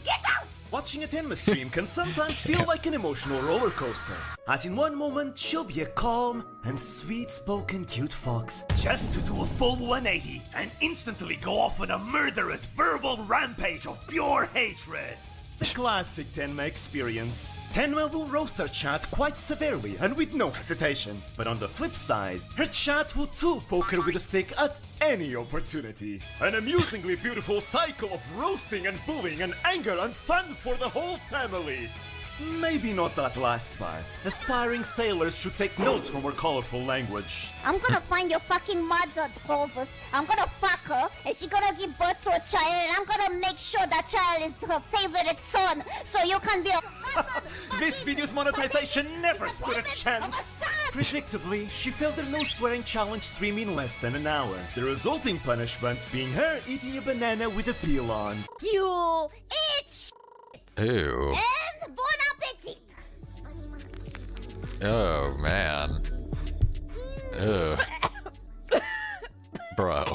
Get out! Watching a Tenma stream can sometimes feel like an emotional roller coaster. As in one moment, she'll be a calm and sweet-spoken cute fox, just to do a full 180 and instantly go off on a murderous verbal rampage of pure hatred. The classic Tenma experience. Tenma will roast her chat quite severely and with no hesitation. But on the flip side, her chat will too poke her with a stick at any opportunity. An amusingly beautiful cycle of roasting and bullying and anger and fun for the whole family. Maybe not that last part. Aspiring sailors should take notes from her colorful language. I'm gonna find your fucking mother, Corvus. I'm gonna fuck her, and she's gonna give birth to a child, and I'm gonna make sure that child is her favorite son, so you can be a This video's monetization never stood a chance. Predictably, she failed her nose-swearing challenge stream in less than an hour. The resulting punishment being her eating a banana with a peel on. You eat ew. and bon appetit. Oh man. Ugh. Bro.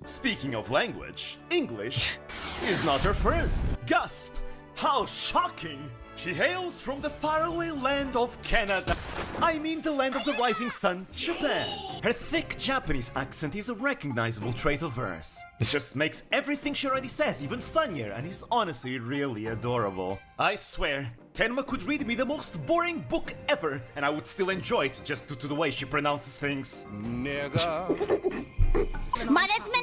Speaking of language, English is not her first. Gasp! How shocking! She hails from the faraway land of Canada. I mean the land of the rising sun, Japan. Her thick Japanese accent is a recognizable trait of hers. It just makes everything she already says even funnier and is honestly really adorable. I swear, Tenma could read me the most boring book ever and I would still enjoy it just due to the way she pronounces things. Management,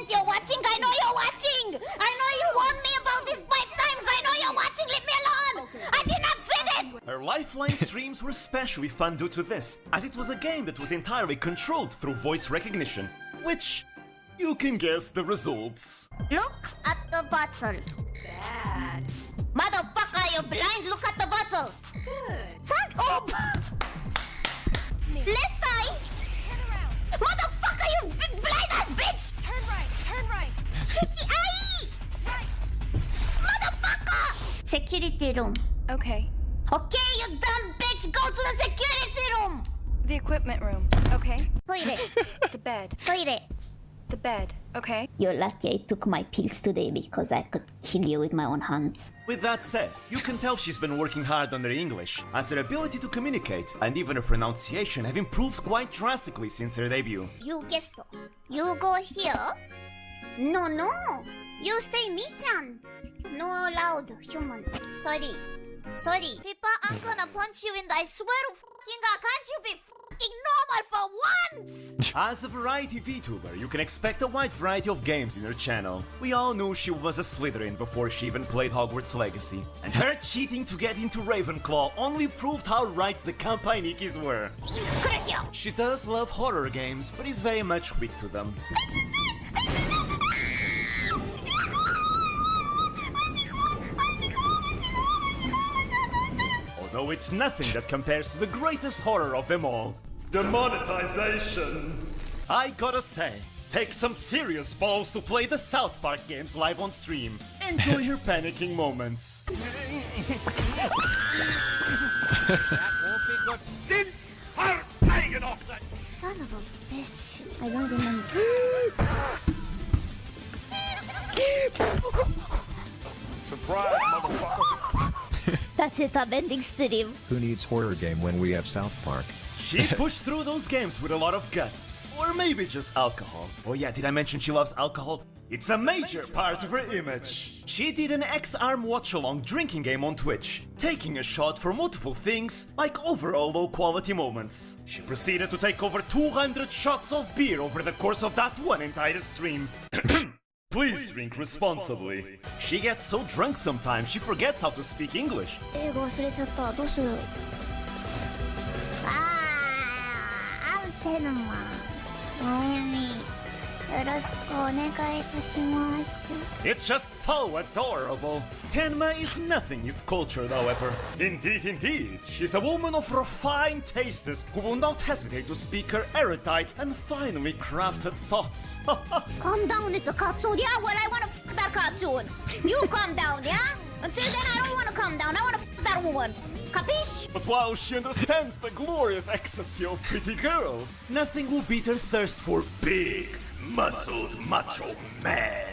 you're watching? I know you're watching! I know you warned me about this 5 times! I know you're watching! Leave me alone! I did not say that! Her Lifeline streams were especially fun due to this, as it was a game that was entirely controlled through voice recognition, which you can guess the results. Look at the bottle. Bad. Motherfucker, you're blind! Look at the bottle! Good. Turn up! Left eye! Motherfucker, you blind ass bitch! Turn right. Shoot the eye! Right. Motherfucker! Security room. Okay. Okay, you dumb bitch! Go to the security room! The equipment room. Okay. Toilet. The bed. Toilet. The bed. Okay. You're lucky I took my pills today because I could kill you with my own hands. With that said, you can tell she's been working hard on her English, as her ability to communicate and even her pronunciation have improved quite drastically since her debut. You guessed it. You go here. No. You stay, Mi-chan. No allowed, human. Sorry. Sorry. Pippa, I'm gonna punch you in the... I swear to fucking God, can't you be fucking normal for once? As a variety VTuber, you can expect a wide variety of games in her channel. We all knew she was a Slytherin before she even played Hogwarts Legacy. And her cheating to get into Ravenclaw only proved how right the Kampainikis were. She does love horror games, but is very much weak to them. Although it's nothing that compares to the greatest horror of them all, demonetization. I gotta say, take some serious balls to play the South Park games live on stream. Enjoy your panicking moments. Son of a bitch. I don't remember. Surprise, motherfucker. That's it, I'm ending stream. Who needs horror game when we have South Park? She pushed through those games with a lot of guts. Or maybe just alcohol. Oh yeah, did I mention she loves alcohol? It's a major part of her image. She did an X-Arm watch-along drinking game on Twitch, taking a shot for multiple things, like overall low-quality moments. She proceeded to take over 200 shots of beer over the course of that one entire stream. Please drink responsibly. She gets so drunk sometimes she forgets how to speak English. 英語忘れちゃった。どうする？アンテナマン。悩み。よろしくお願いいたします。 It's just so adorable. Tenma is nothing if cultured, however. Indeed, indeed. She's a woman of refined tastes who will not hesitate to speak her erudite and finely crafted thoughts. Calm down, it's a cartoon. Yeah, well, I want to fuck that cartoon. You calm down, yeah? Until then, I don't want to calm down. I want to fuck that woman. Capiche? But while she understands the glorious ecstasy of pretty girls, nothing will beat her thirst for big, muscled macho man.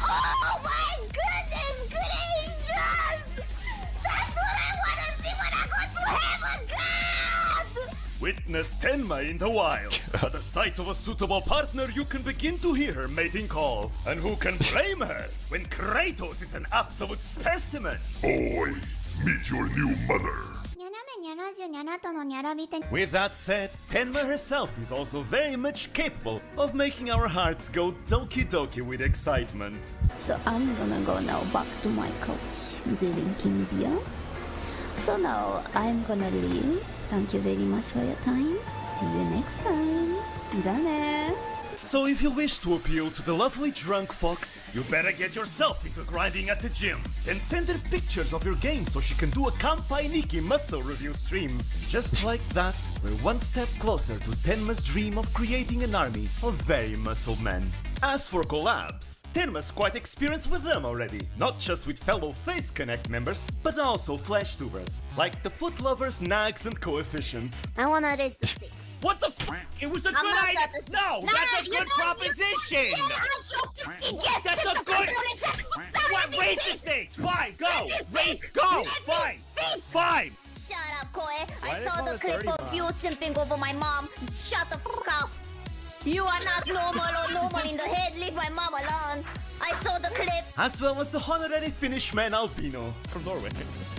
Oh my goodness gracious! That's what I want to see when I go to heaven, God! Witness Tenma in the wild. At the sight of a suitable partner, you can begin to hear her mating call. And who can blame her when Kratos is an absolute specimen? Boy, meet your new mother. With that said, Tenma herself is also very much capable of making our hearts go doki doki with excitement. So I'm gonna go now back to my couch drinking beer. So now I'm gonna leave. Thank you very much for your time. See you next time. じゃあね. So if you wish to appeal to the lovely drunk fox, you better get yourself into grinding at the gym. Then send her pictures of your game so she can do a Kampainiki muscle review stream. Just like that, we're one step closer to Tenma's dream of creating an army of very muscle men. As for collabs, Tenma's quite experienced with them already. Not just with fellow Face Connect members, but also Flash tubers, like the Foot Lovers, Nags, and Coefficient. I wanna raise the stakes. What the f***? It was a good idea! No, that's a good proposition! That's a good... What? Raise the stakes! Fine, go! Raise, go! Fine! Fine! Shut up, Koe! I saw the clip of you simping over my mom. Shut the fuck up! You are not normal or normal in the head. Leave my mom alone. I saw the clip. As well as the honorary Finnish man Albino from Norway.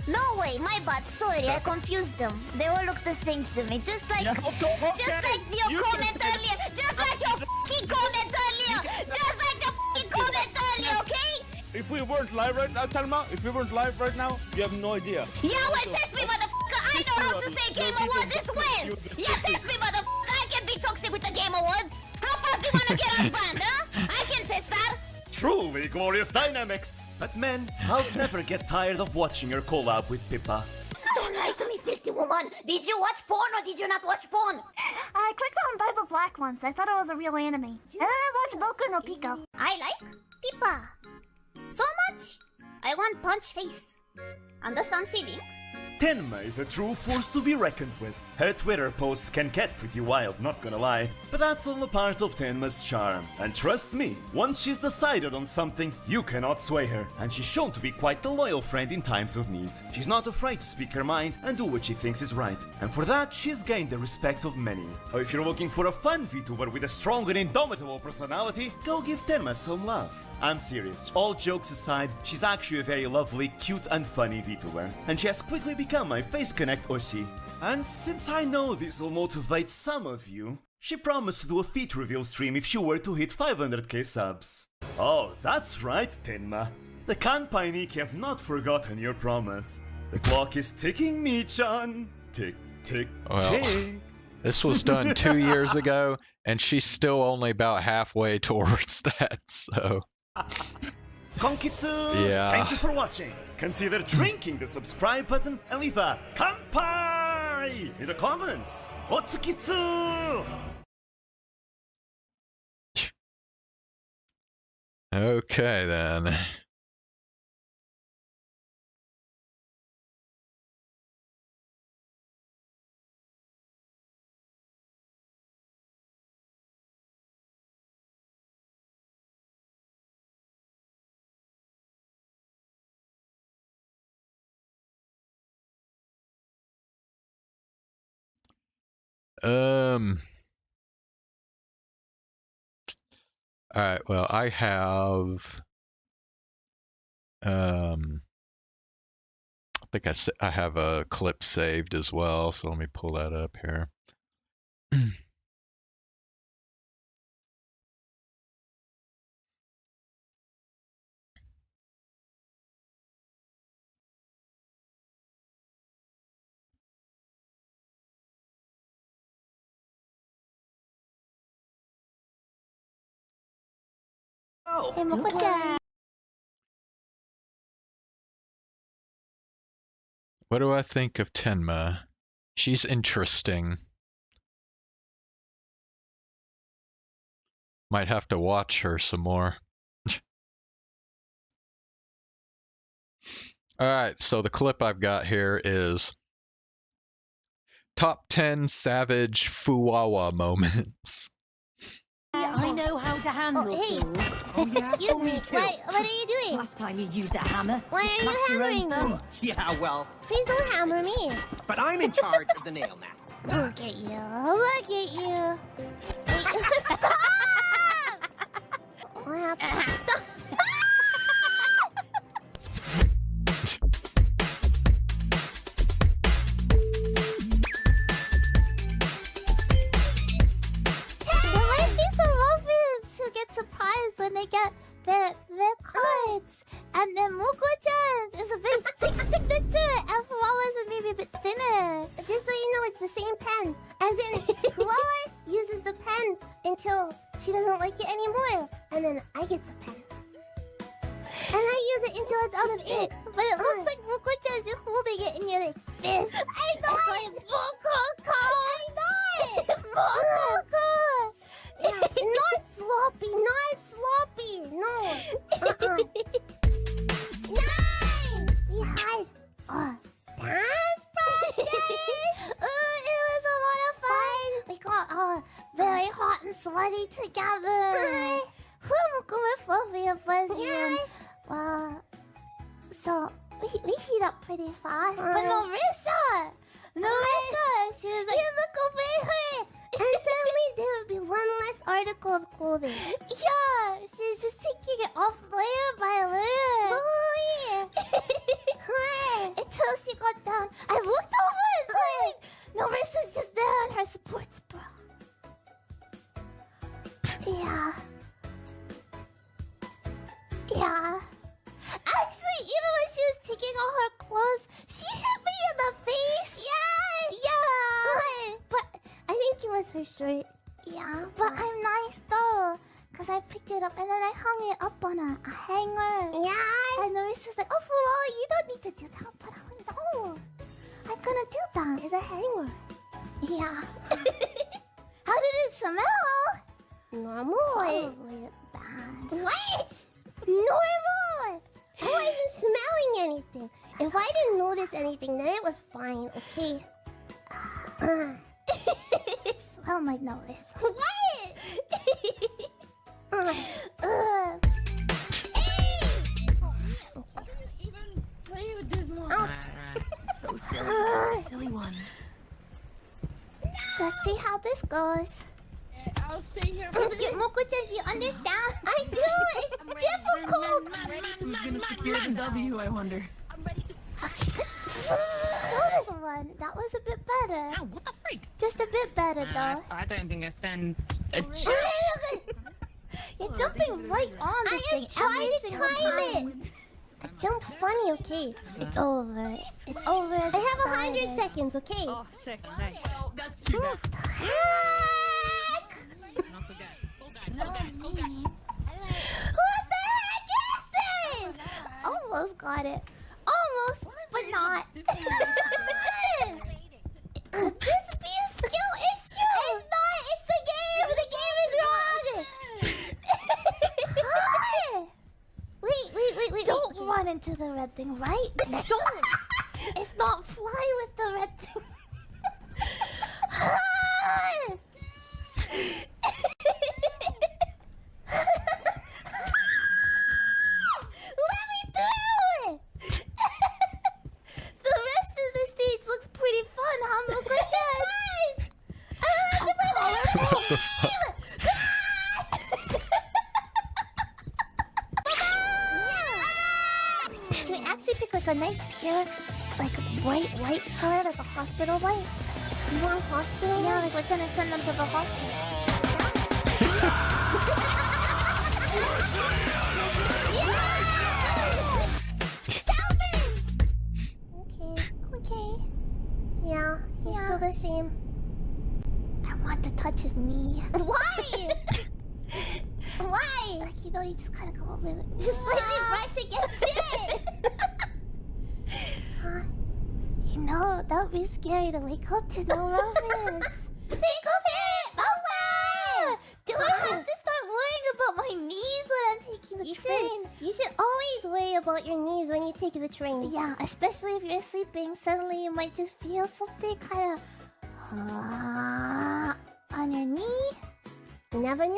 No way, my bad. Sorry, I confused them. They all look the same to me, just like your comment earlier. Just like your fucking comment earlier. Just like your fucking comment earlier, okay? If we weren't live right now, Telma, if we weren't live right now, you have no idea. Yeah, well, test me, motherfucker. I know how to say Game Awards is when. Yeah, test me, motherfucker. I can be toxic with the Game Awards. How fast do you want to get unbanned, huh? I can test that. Truly glorious dynamics. But man, I'll never get tired of watching your collab with Pippa. Don't lie to me, filthy woman. Did you watch porn or did you not watch porn? I clicked on Bible Black once. I thought it was a real anime. And then I watched Boku no Pico. I like Pippa so much. I want punch face. Understand feeling? Tenma is a true force to be reckoned with. Her Twitter posts can get pretty wild, not gonna lie. But that's all a part of Tenma's charm. And trust me, once she's decided on something, you cannot sway her. And she's shown to be quite the loyal friend in times of need. She's not afraid to speak her mind and do what she thinks is right. And for that, she's gained the respect of many. Or if you're looking for a fun VTuber with a strong and indomitable personality, go give Tenma some love. I'm serious. All jokes aside, she's actually a very lovely, cute and funny VTuber, and she has quickly become my face connect Oshi. And since I know this will motivate some of you, she promised to do a feat reveal stream if she were to hit 500k subs. Oh, that's right, Tenma. The Kanpai Nikki have not forgotten your promise. The clock is ticking, Mi-chan. Tick, tick, tick. This was done 2 years ago, and she's still only about halfway towards that, so... Konkitsu! Yeah. Thank you for watching. Consider drinking the subscribe button and leave a kanpai in the comments. Otsukitsu! Okay, then. Alright, well, I have... I think I have a clip saved as well, so let me pull that up here. What do I think of Tenma? She's interesting. Might have to watch her some more. Alright, so the clip I've got here is Top 10 Savage Fuwawa Moments. I know how to handle tools. Oh, yeah? Excuse me, what are you doing? Last time you used a hammer. Why are you hammering them? Yeah, well... Please don't hammer me. But I'm in charge of the nail now. Look at you, look at you. Stop! What happened? Stop! Surprised when they get their cards, and then Moko-chan's is a very thick signature, and Fuwawa's is maybe a bit thinner. Just so you know, it's the same pen. As in, Fuwawa uses the pen until she doesn't like it anymore, and then I get the pen. And I use it until it's out of ink. But it looks like Moko-chan's is holding it in your like, fist. I know it! Moko-ko! I know it! Moko-ko! Yeah, not sloppy, not sloppy. No. Nine! We had dance practice. It was a lot of fun. We got very hot and sweaty together. We're fluffy and fuzzy. Yeah. Well, so we heat up pretty fast. But Narissa, she was like, you look over her. And suddenly there would be one less article of clothing. Yeah, she's just taking it off layer by layer. Slowly. Until she got down. I looked over and saw like Narissa's just there on her sports bra. Yeah. Yeah. Actually, even when she was taking off her clothes, she hit me in the face. Yeah. Yeah. But I think it was her shirt. Yeah, but I'm nice though. Because I picked it up and then I hung it up on a hanger. Yeah. And Narissa's like, oh, Fuwawa, you don't need to do that. But I'm like, no. I'm gonna do that. It's a hanger. Yeah. How did it smell? Normal. Probably bad. What? Normal. I wasn't smelling anything. If I didn't notice anything, then it was fine, okay? Smell my nose. What? Silly one. Let's see how this goes. I'll stay here. Moko-chan, do you understand? I do. It's difficult. Who's gonna secure the W? I wonder. That was one. That was a bit better. Ow, what the freak? Just a bit better, though. I don't think I stand a You're jumping right on the thing. I am trying to time it. I jump funny, okay? It's over. It's over. I have 100 seconds, okay? Oh, sick. Nice. That's too bad. What the heck is this? Almost got it. Almost, but not. Could this be a skill issue? It's not. It's the game. The game is wrong. Wait. Don't run into the red thing, right? Don't. It's not fly with the red thing. Let me through it! The rest of the stage looks pretty fun, huh, Moko-chan? What the fuck? Can we actually pick like a nice pure, like bright white color, like a hospital white? You want hospital? Yeah, like we're gonna send them to the hospital. Okay. Yeah, he's still the same. I want to touch his knee. Why? Why? Like, you know, you just gotta go over it. Just slightly brush against it. You know, that would be scary to wake up to no romance. Think of it! Oh, do I have to start worrying about my knees when I'm taking the train? You should always worry about your knees when you take the train. Yeah, especially if you're sleeping. Suddenly you might just feel something kind of on your knee. You never know.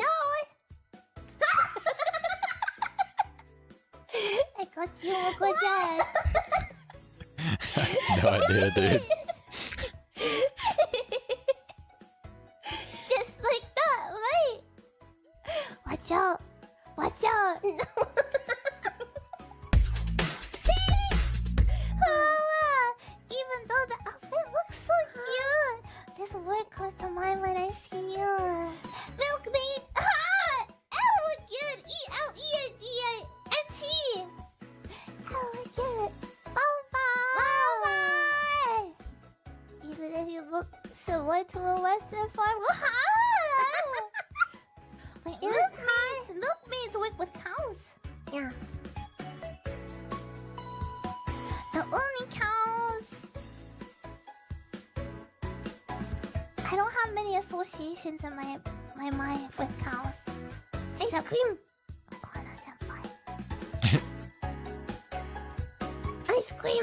I got you, Moko-chan. No idea, dude. Just like that, right? Watch out. Watch out. See? Even though the outfit looks so cute, this word comes to mind when I see you. Milkmaid. Elegant. E-L-E-G-A-N-T. Elegant. Bye-bye. Even if you look similar to a Western farm. Wait, milkmaids work with cows. Yeah. The only cows. I don't have many associations in my mind with cows. Ice cream.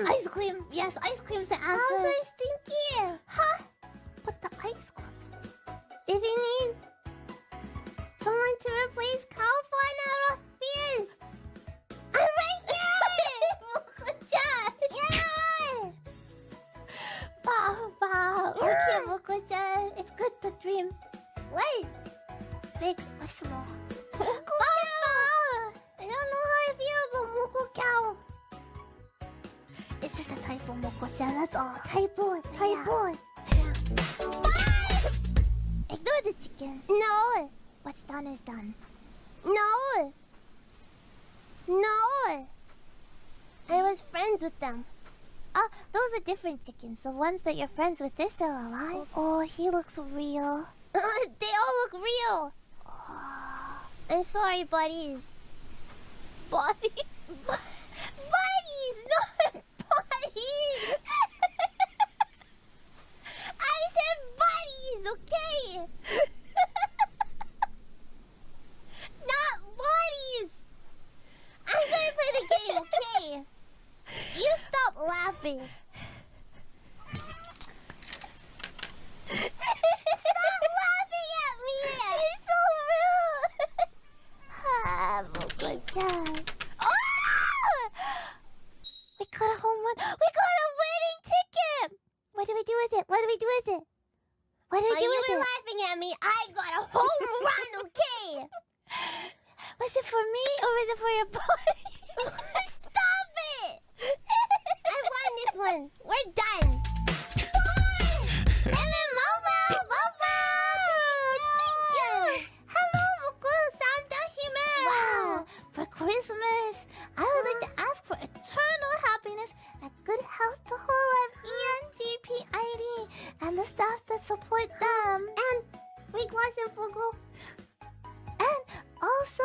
Ice cream. Yes, ice cream's the answer. Cows are stinky. Huh? But the ice cream. If you need someone to replace cow fauna beers, I'm right here. Moko-chan. Yeah. Wow. Okay, Moko-chan. It's good to dream. What? Big or small? Moko-cow. I don't know how I feel about Moko-cow. It's just a typo, Moko-chan, that's all. Typo. Yeah. Ignore the chickens. No. What's done is done. No. I was friends with them. Those are different chickens. The ones that you're friends with, they're still alive. Oh, he looks real. They all look real. Oh, I'm sorry, buddies. Buddies? Buddies, not buddies. I said buddies, okay? Not buddies. I'm gonna play the game, okay? You stop laughing. Stop laughing at me. It's so rude. Moko-chan. We got a home run. We got a winning ticket. What do we do with it? What did you you were do? laughing at me. I got a home run, okay? Was it for me or was it for your body? Stop it! I won this one. We're done. And then Momo! Thank you! Hello, Muku Santa Hime! Wow! For Christmas, I would like to ask for eternal happiness and good health to whole life ENTPID and the staff that support them. And big loss in Fugu. And also,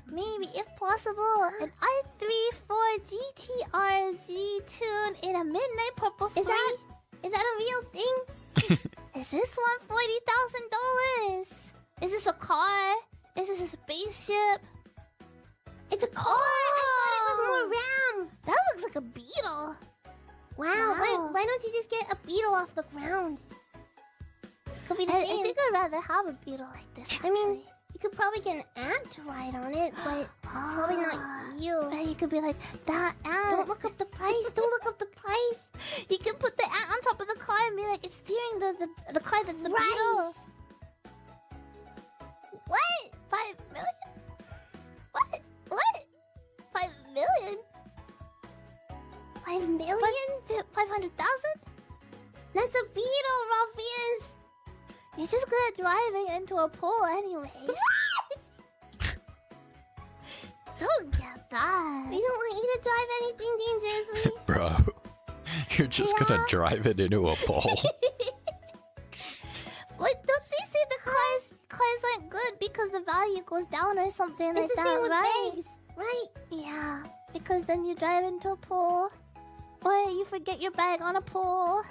maybe if possible, an i3-4 GTR Z-Tune in a midnight purple free. Is that a real thing? Is this one $40,000? Is this a car? Is this a spaceship? It's a car! I thought it was more RAM! That looks like a beetle. Wow. Why don't you just get a beetle off the ground? Could be the I same. think I'd rather have a beetle like this. I mean, you could probably get an ant to ride on it, but probably not you. You could be like, that ant. Don't look up the price. Don't look up the price. You can put the ant on top of the car and be like, it's steering the car that's the beetle. What? 5 million? What? 5 million? 5 million? 500,000? That's a beetle, Ruffians! You're just good at driving into a pole anyways. Don't get that. We don't want you to drive anything dangerously. Bro, you're just gonna drive it into a pole. What, don't they say the cars aren't good because the value goes down or something like It's the that, same with right? bags, right? Yeah, because then you drive into a pole. Or you forget your bag on a pole.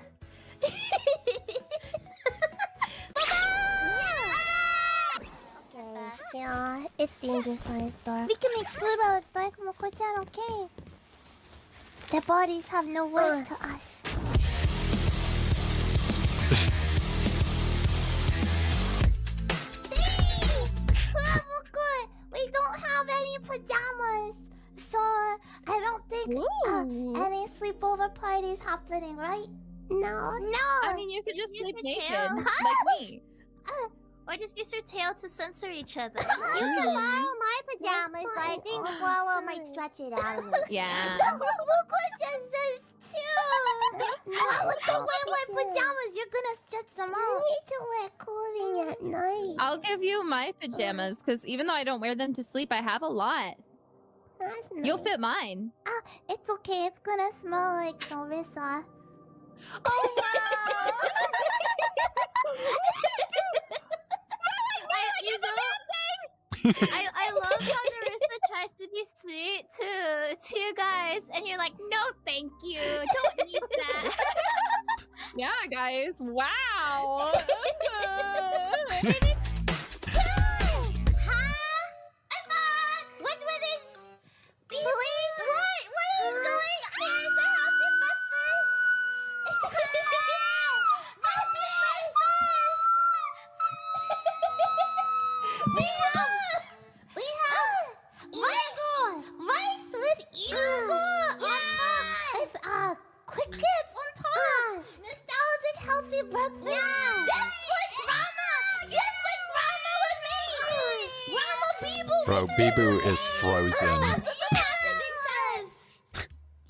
Yeah, it's dangerous when it's dark. We can make food while it's dark, Moko-chan, okay? Their bodies have no worth to us. We don't have any pajamas, so I don't think any sleepover parties happening, right? No. I mean, you could just sleep naked, tail. like me. Or just use your tail to censor each other. You can borrow my pajamas, but I think Wawa might stretch it out a little. Yeah. That's what Moko-chan says too! Not with the way my pajamas, you're gonna stretch them out. You need to wear clothing at night. I'll give you my pajamas, because even though I don't wear them to sleep, I have a lot. That's nice. You'll fit mine. It's okay, it's gonna smell like Norissa. Oh wow! I love how Narissa tries to be sweet to you guys, and you're like, no, thank you, don't need that. Yeah, guys. Wow. What's with this? Police? What is going on? It's a happy breakfast. We have Rice with Eagle on top. With crickets on top. Nostalgic healthy breakfast. Just like Rama. Just like Rama with me. Rama Bibu. Bro, Bibu is frozen. That's what the packaging says.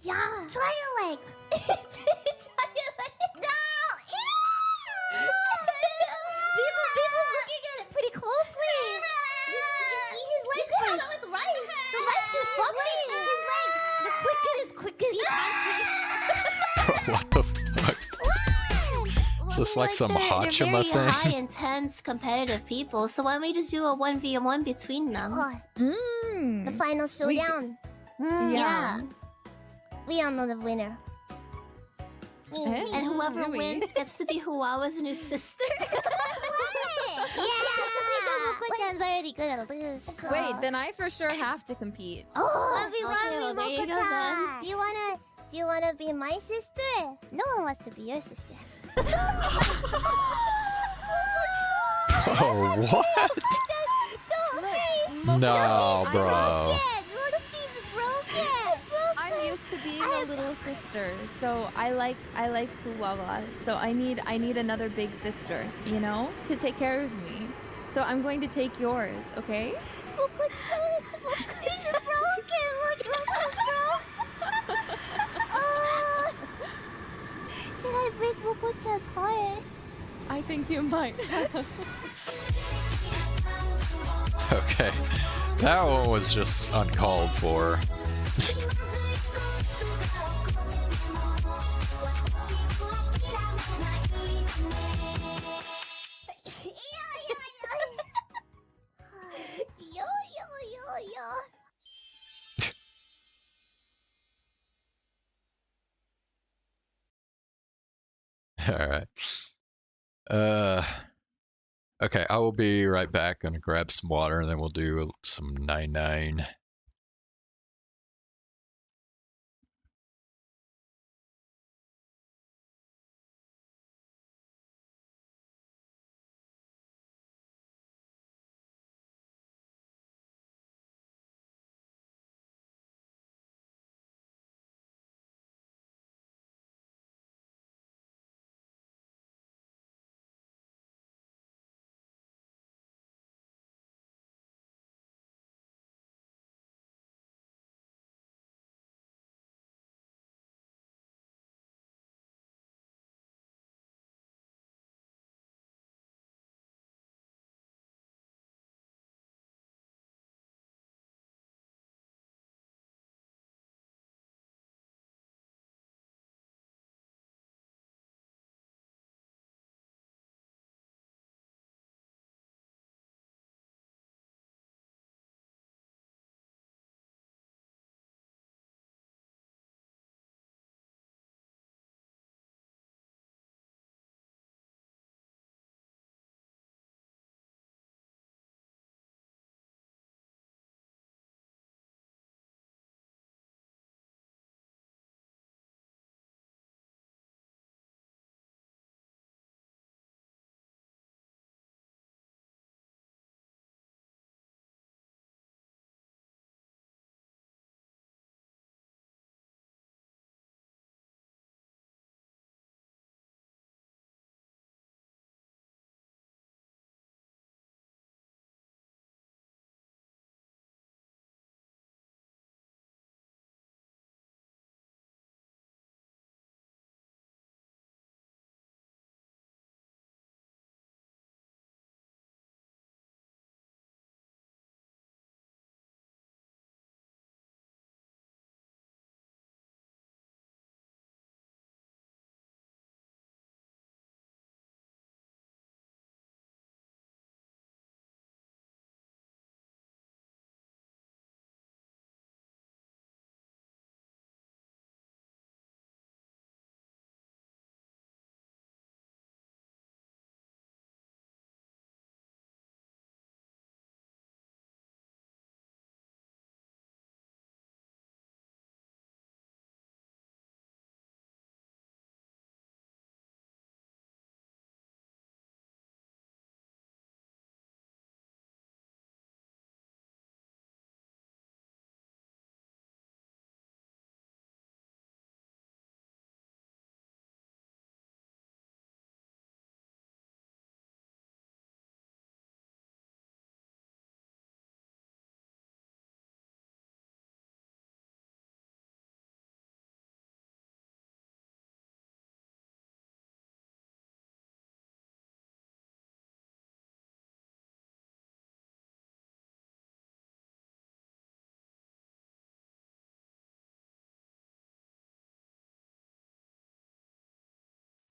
Yeah. Try your leg. Try your leg. No. Bibu's looking at it pretty closely. His leg comes with rice. The rice is bubbling. His leg. The cricket is crickety crunchy. What the fuck? Is this like some Hachima they're very high, thing? intense, competitive people. So why don't we just do a 1v1 between them? The final showdown. Yeah. We all know the winner. Me. And whoever do we? wins gets to be Huwawa's new sister. Moko-chan's already gonna lose. Wait, then I for sure have to compete. Oh, there you go then. Do you wanna be my sister? No one wants to be your sister. Oh, what? Don't No, bro. She's broken. I'm used to being a little sister, so I like Fuwawa. So I need another big sister, you know, to take care of me. So I'm going to take yours, okay? She's broken. Look, bro. Did I break Moko-chan's heart? I think you might. Okay, that one was just uncalled for. Alright. Okay, I will be right back. Gonna grab some water and then we'll do some 9-9.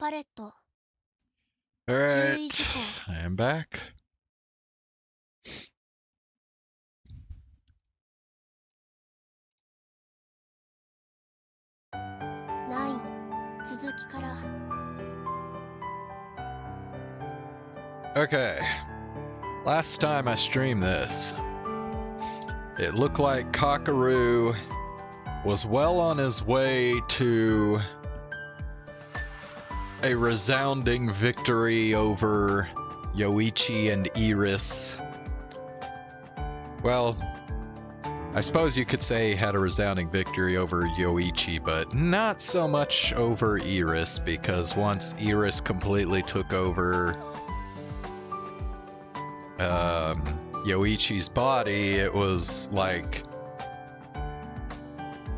Pareto. Alright, I am back. 9続きから Okay, last time I streamed this, it looked like Kakaru was well on his way to a resounding victory over Yoichi and Iris. Well, I suppose you could say he had a resounding victory over Yoichi, but not so much over Iris, because once Iris completely took over Yoichi's body, it was like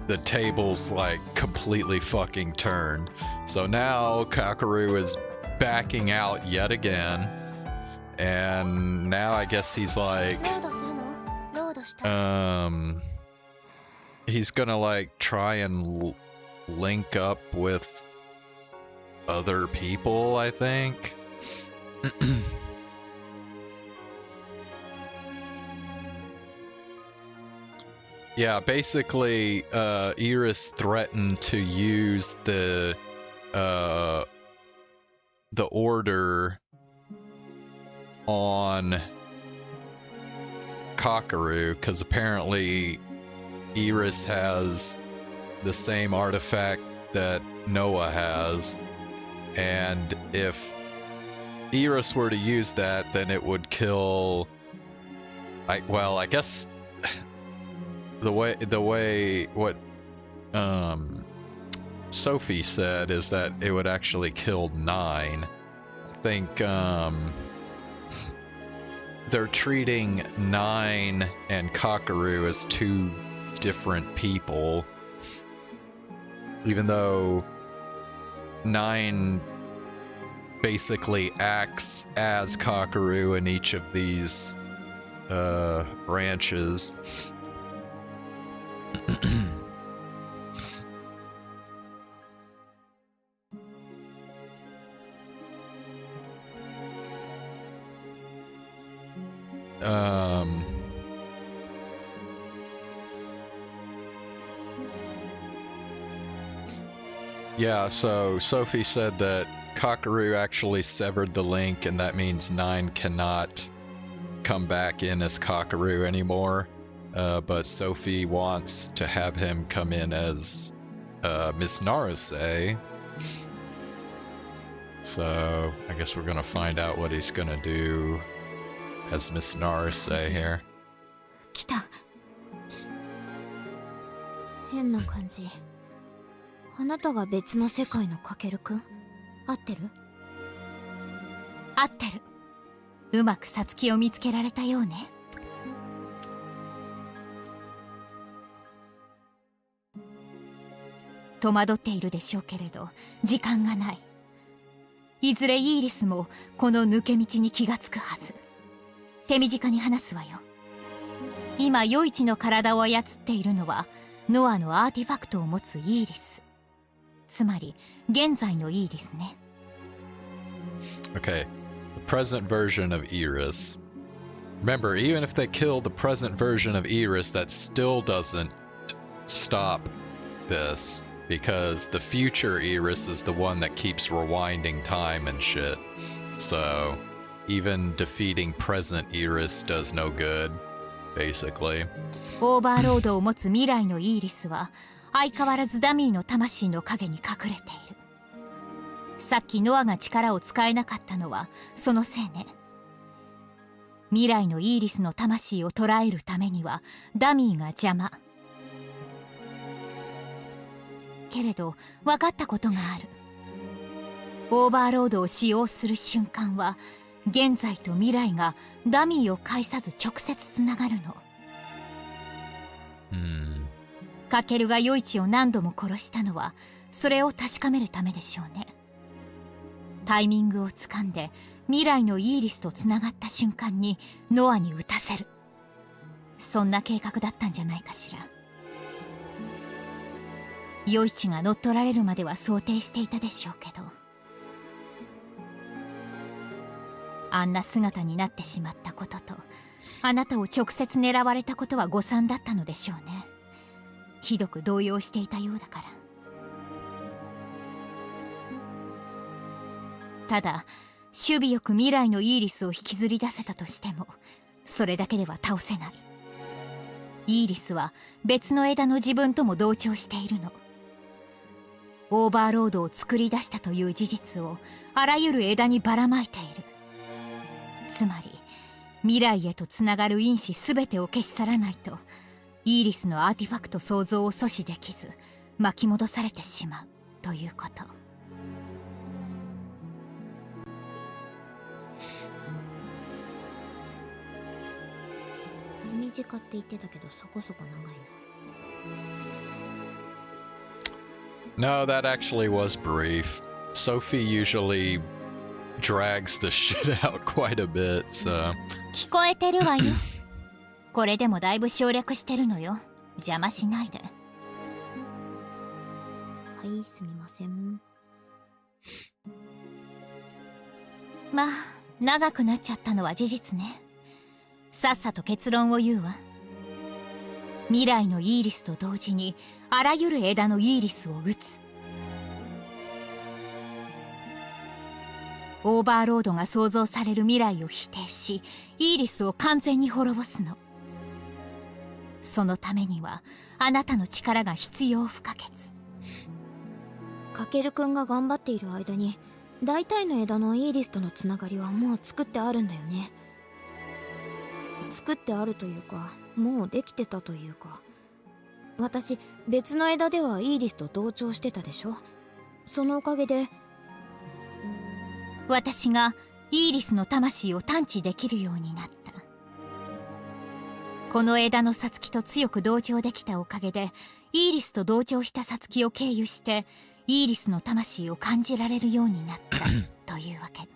the tables like completely fucking turned. So now Kakeru is backing out yet again, and now I guess he's like he's gonna like try and link up with other people, I think. Yeah, basically, Iris threatened to use the order on Kakeru, because apparently Iris has the same artifact that Noah has, and if Iris were to use that, then it would kill... I guess... The way what Sophie said is that it would actually kill 9. I think they're treating 9 and Kakeru as 2 different people, even though 9 basically acts as Kakeru in each of these branches. Yeah, so Sophie said that Kakeru actually severed the link, and that means 9 cannot come back in as Kakeru anymore. But Sophie wants to have him come in as Miss Naruse. So I guess we're gonna find out what he's gonna do as Miss Naruse here. 来た。変な感じ。あなたが別の世界のかけるくん？合ってる？合ってる。うまくサツキを見つけられたようね。戸惑っているでしょうけれど、時間がない。いずれイーリスもこの抜け道に気がつくはず。手短に話すわよ。今、余市の体を操っているのは、ノアのアーティファクトを持つイーリス。つまり、現在のイーリスね。Okay, the present version of Iris. Remember, even if they kill the present version of Iris, that still doesn't stop this. Because the future Iris is the one that keeps rewinding time and shit. So, even defeating present Iris does no good, basically. オーバーロードを持つ未来のイーリスは、相変わらずダミーの魂の影に隠れている。さっきノアが力を使えなかったのは、そのせいね。未来のイーリスの魂を捉えるためには、ダミーが邪魔。けれど分かったことがある。オーバーロードを使用する瞬間は現在と未来がダミーを介さず直接つながるの。カケルがヨイチを何度も殺したのはそれを確かめるためでしょうね。タイミングをつかんで未来のイーリスとつながった瞬間にノアに撃たせる。そんな計画だったんじゃないかしら。ヨイチが乗っ取られるまでは想定していたでしょうけど、あんな姿になってしまったこととあなたを直接狙われたことは誤算だったのでしょうね。ひどく動揺していたようだから。ただ守備よく未来のイーリスを引きずり出せたとしてもそれだけでは倒せない。イーリスは別の枝の自分とも同調しているの。オーバーロードを作り出したという事実をあらゆる枝にばらまいている。つまり未来へとつながる因子すべてを消し去らないとイーリスのアーティファクト創造を阻止できず巻き戻されてしまうということ。手短って言ってたけどそこそこ長いな。No, that actually was brief. Sophie usually drags the shit out quite a bit, so. 聞こえてるわよ。これでもだいぶ省略してるのよ。邪魔しないで。はい、すみません。まあ、長くなっちゃったのは事実ね。さっさと結論を言うわ。未来のイーリスと同時にあらゆる枝のイーリスを撃つ。オーバーロードが創造される未来を否定し、イーリスを完全に滅ぼすの。そのためにはあなたの力が必要不可欠。かけるくんが頑張っている間に大体の枝のイーリスとのつながりはもう作ってあるんだよね。作ってあるというか、もうできてたというか。私別の枝ではイーリスと同調してたでしょ。そのおかげで私がイーリスの魂を探知できるようになった。この枝のサツキと強く同調できたおかげで、イーリスと同調したサツキを経由してイーリスの魂を感じられるようになったというわけ。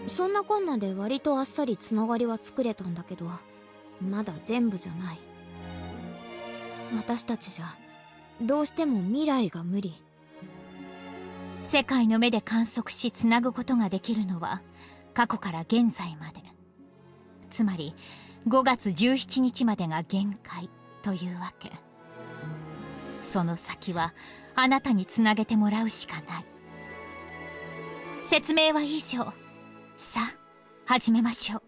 そんなこんなで割とあっさりつながりは作れたんだけど、まだ全部じゃない。私たちじゃどうしても未来が無理。世界の目で観測しつなぐことができるのは過去から現在まで、つまり5月17日までが限界というわけ。その先はあなたにつなげてもらうしかない。説明は以上。さあ始めましょう。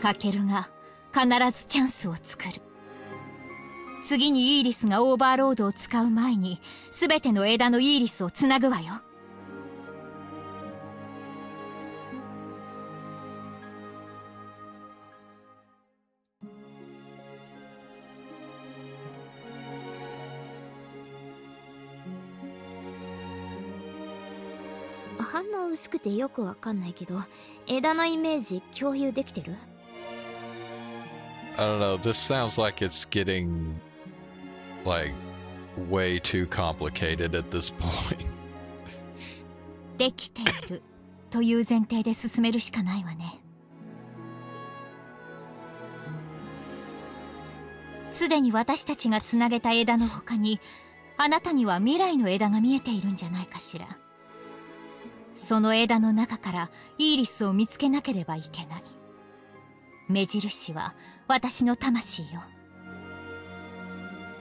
カケルが必ずチャンスを作る。次にイーリスがオーバーロードを使う前に全ての枝のイーリスをつなぐわよ。反応薄くてよくわかんないけど、枝のイメージ共有できてる？ I don't know, this sounds like it's getting like way too complicated at this point. できているという前提で進めるしかないわね。すでに私たちがつなげた枝の他に、あなたには未来の枝が見えているんじゃないかしら。その枝の中からイーリスを見つけなければいけない。目印は私の魂よ。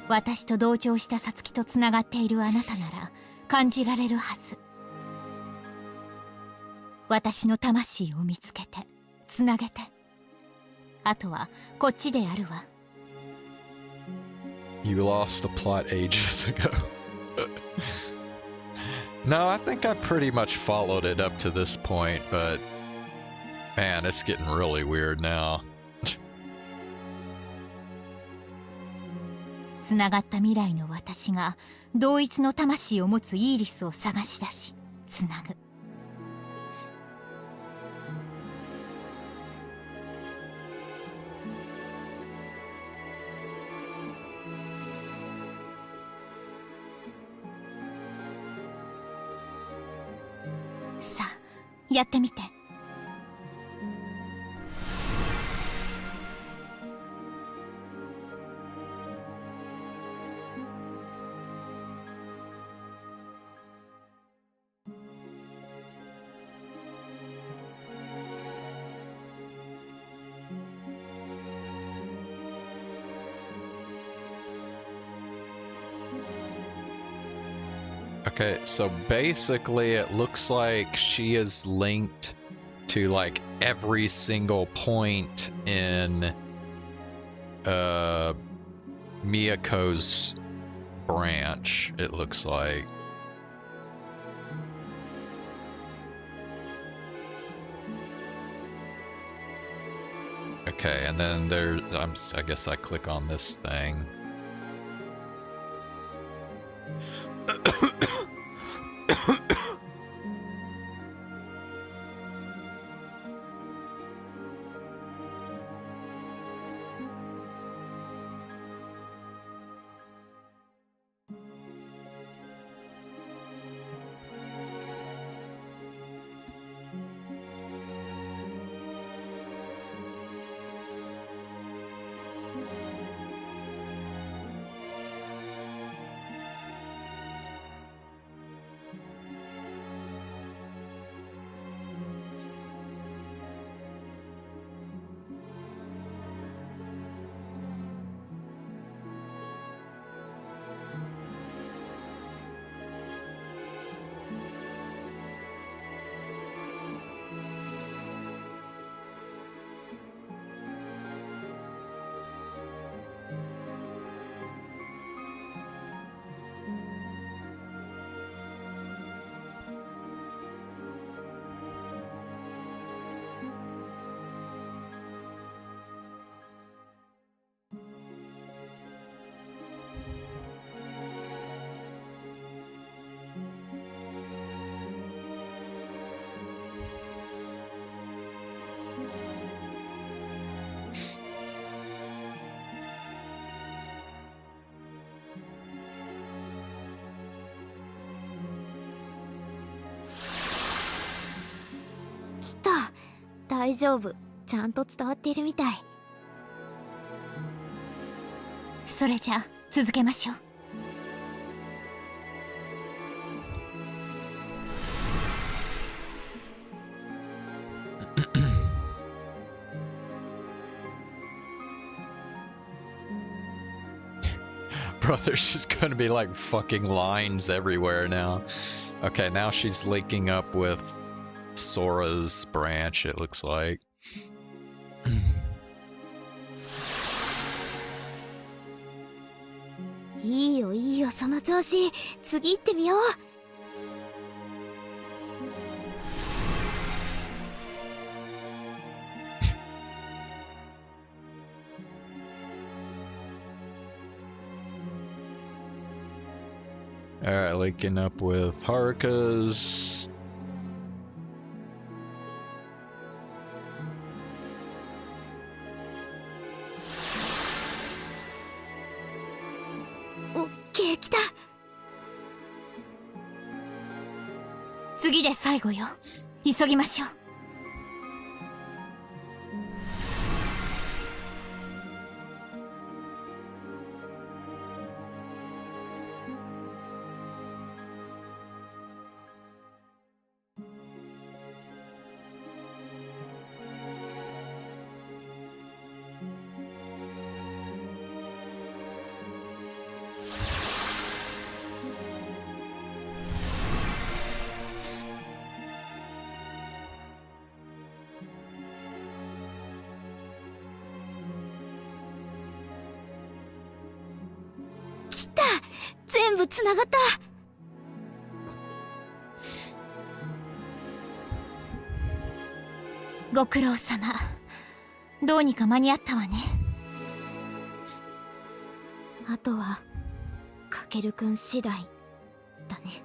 私と同調したサツキとつながっているあなたなら感じられるはず。私の魂を見つけてつなげて、あとはこっちでやるわ。You lost the plot ages ago. No, I think I pretty much followed it up to this point, but man, it's getting really weird now. つながった未来の私が同一の魂を持つイーリスを探し出しつなぐ。さあやってみて。Okay, so basically it looks like she is linked to like every single point in Miyako's branch, it looks like. Okay, and then there, I guess I click on this thing.来た。大丈夫。ちゃんと伝わっているみたい。それじゃあ続けましょう。Bro, there's just gonna be like fucking lines everywhere now. Okay, now she's linking up with Sora's branch, it looks like. いいよいいよ、その調子。次行ってみよう。Alright, linking up with Haruka's. OK、来た。次で最後よ。急ぎましょう。全部つながった。ご苦労様。どうにか間に合ったわね。あとはかけるくん次第だね。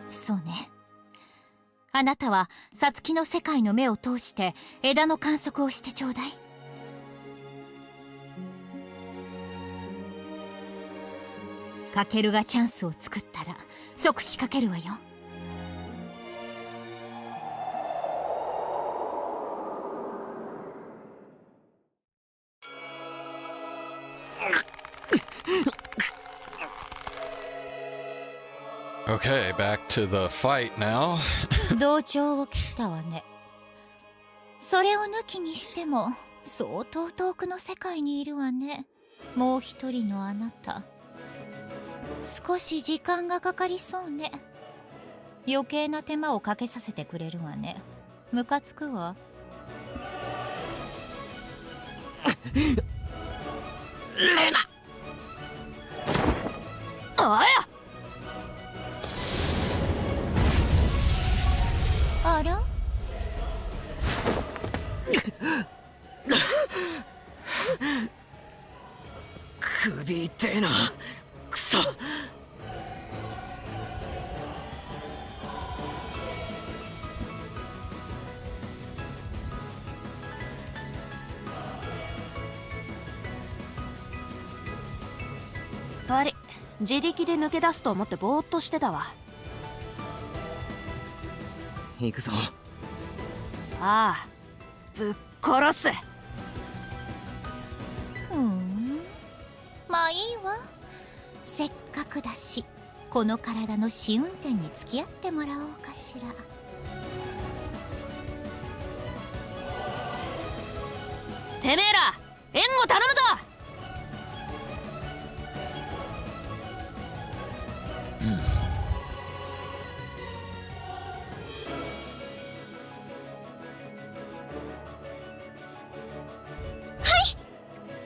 そうね。あなたはサツキの世界の目を通して枝の観測をしてちょうだい。カケルがチャンスを作ったら即仕掛けるわよ。Okay, back to the fight now. 同調を切ったわね。それを抜きにしても相当遠くの世界にいるわね。もう一人のあなた。少し時間がかかりそうね。余計な手間をかけさせてくれるわね。ムカつくわ。レナ。あら？首痛えな。くそ。悪い、自力で抜け出すと思ってぼーっとしてたわ。行くぞ。ああ、ぶっ殺す。まあいいわ。せっかくだしこの体の試運転に付き合ってもらおうかしら。てめえら援護頼むぞ。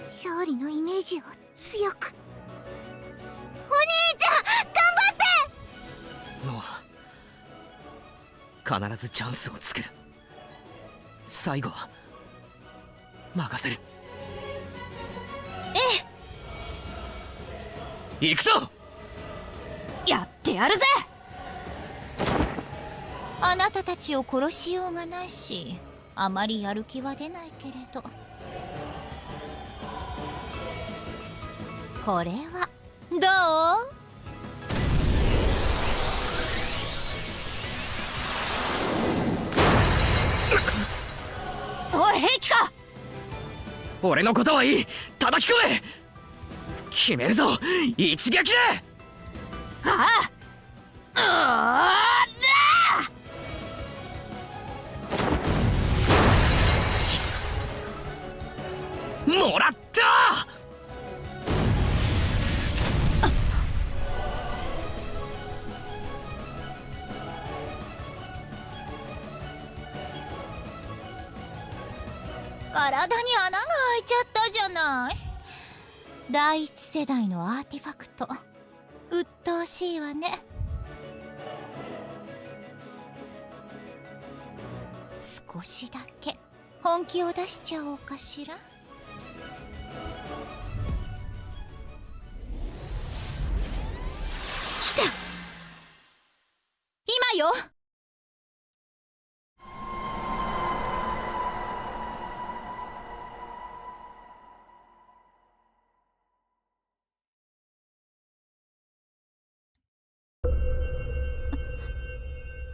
勝利のイメージを強く。お兄ちゃん頑張って。ノア、必ずチャンスを作る。最後は任せる。行くぞ。やってやるぜ。あなたたちを殺しようがないし、あまりやる気は出ないけれど、これはどう？おい、平気か？俺のことはいい。叩き込め。決めるぞ、一撃で。ああ、もらった。体に穴が開いちゃったじゃない。第一世代のアーティファクト、鬱陶しいわね。少しだけ本気を出しちゃおうかしら。来た！今よ！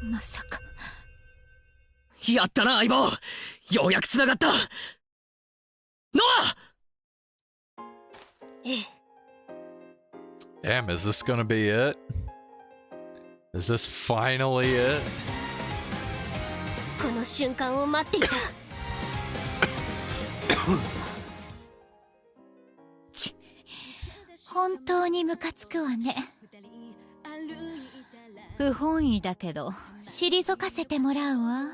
まさか。やったな相棒。ようやく繋がった。ノア。Damn, is this gonna be it? Is this finally it? この瞬間を待っていた。本当にムカつくわね。不本意だけど退かせてもらうわ。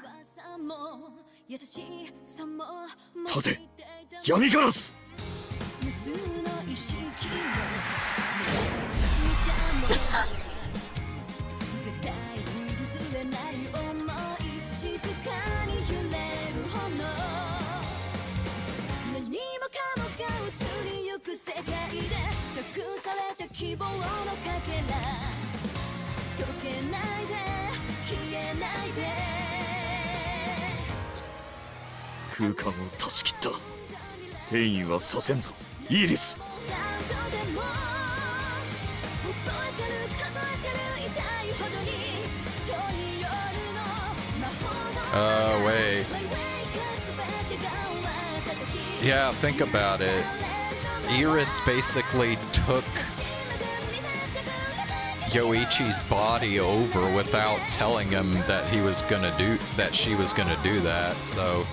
立て、闇ガラス。空間を断ち切った。転移はさせんぞ、イーリス。Wait. Yeah, think about it. Iris basically took Yoichi's body over without telling him that he was gonna do that. She was gonna do that. So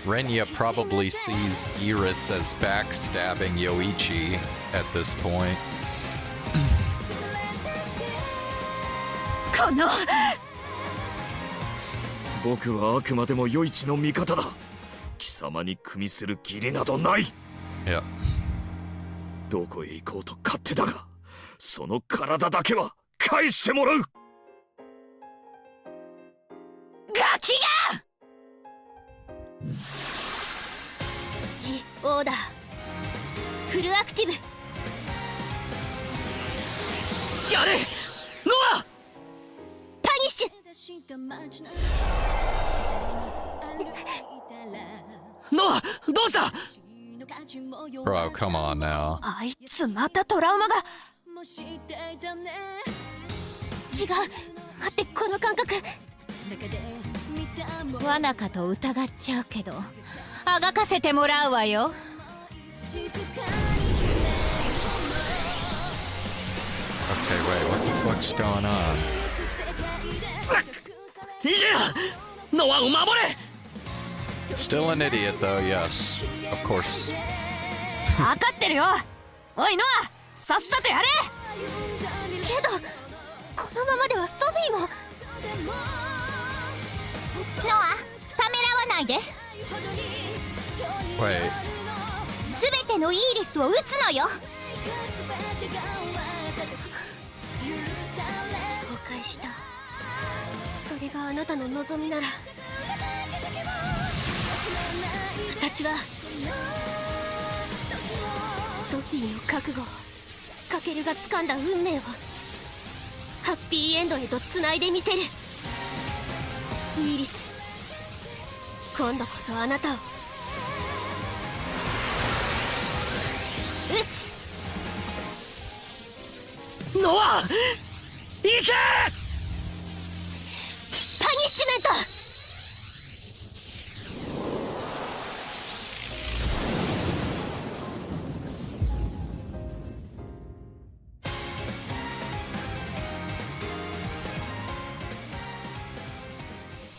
Renya probably sees Iris as backstabbing Yoichi at this point. この僕はあくまでも余市の味方だ。貴様に組みする義理などない。いや、どこへ行こうと勝手だが、その体だけは返してもらう。ガキがジ・オーダーフルアクティブ。やれノア。パニッシュ。ノアどうした。 Bro, come on now. あいつまたトラウマが。違う、待って、この感覚罠かと疑っちゃうけど、あがかせてもらうわよ。Okay, wait, what the fuck's going on? いやノアを守れ。 Still an idiot though, yes. Of course. 分かってるよ。おいノア、さっさとやれ。けどこのままではソフィーも。ノア、ためらわないで。 Wait. すべてのイーリスを撃つのよ。崩壊した。それがあなたの望みなら、私はソフィーの覚悟を、カケルが掴んだ運命をハッピーエンドへとつないでみせる。イーリス、今度こそあなたを撃つ。ノア行け。パニッシュメント。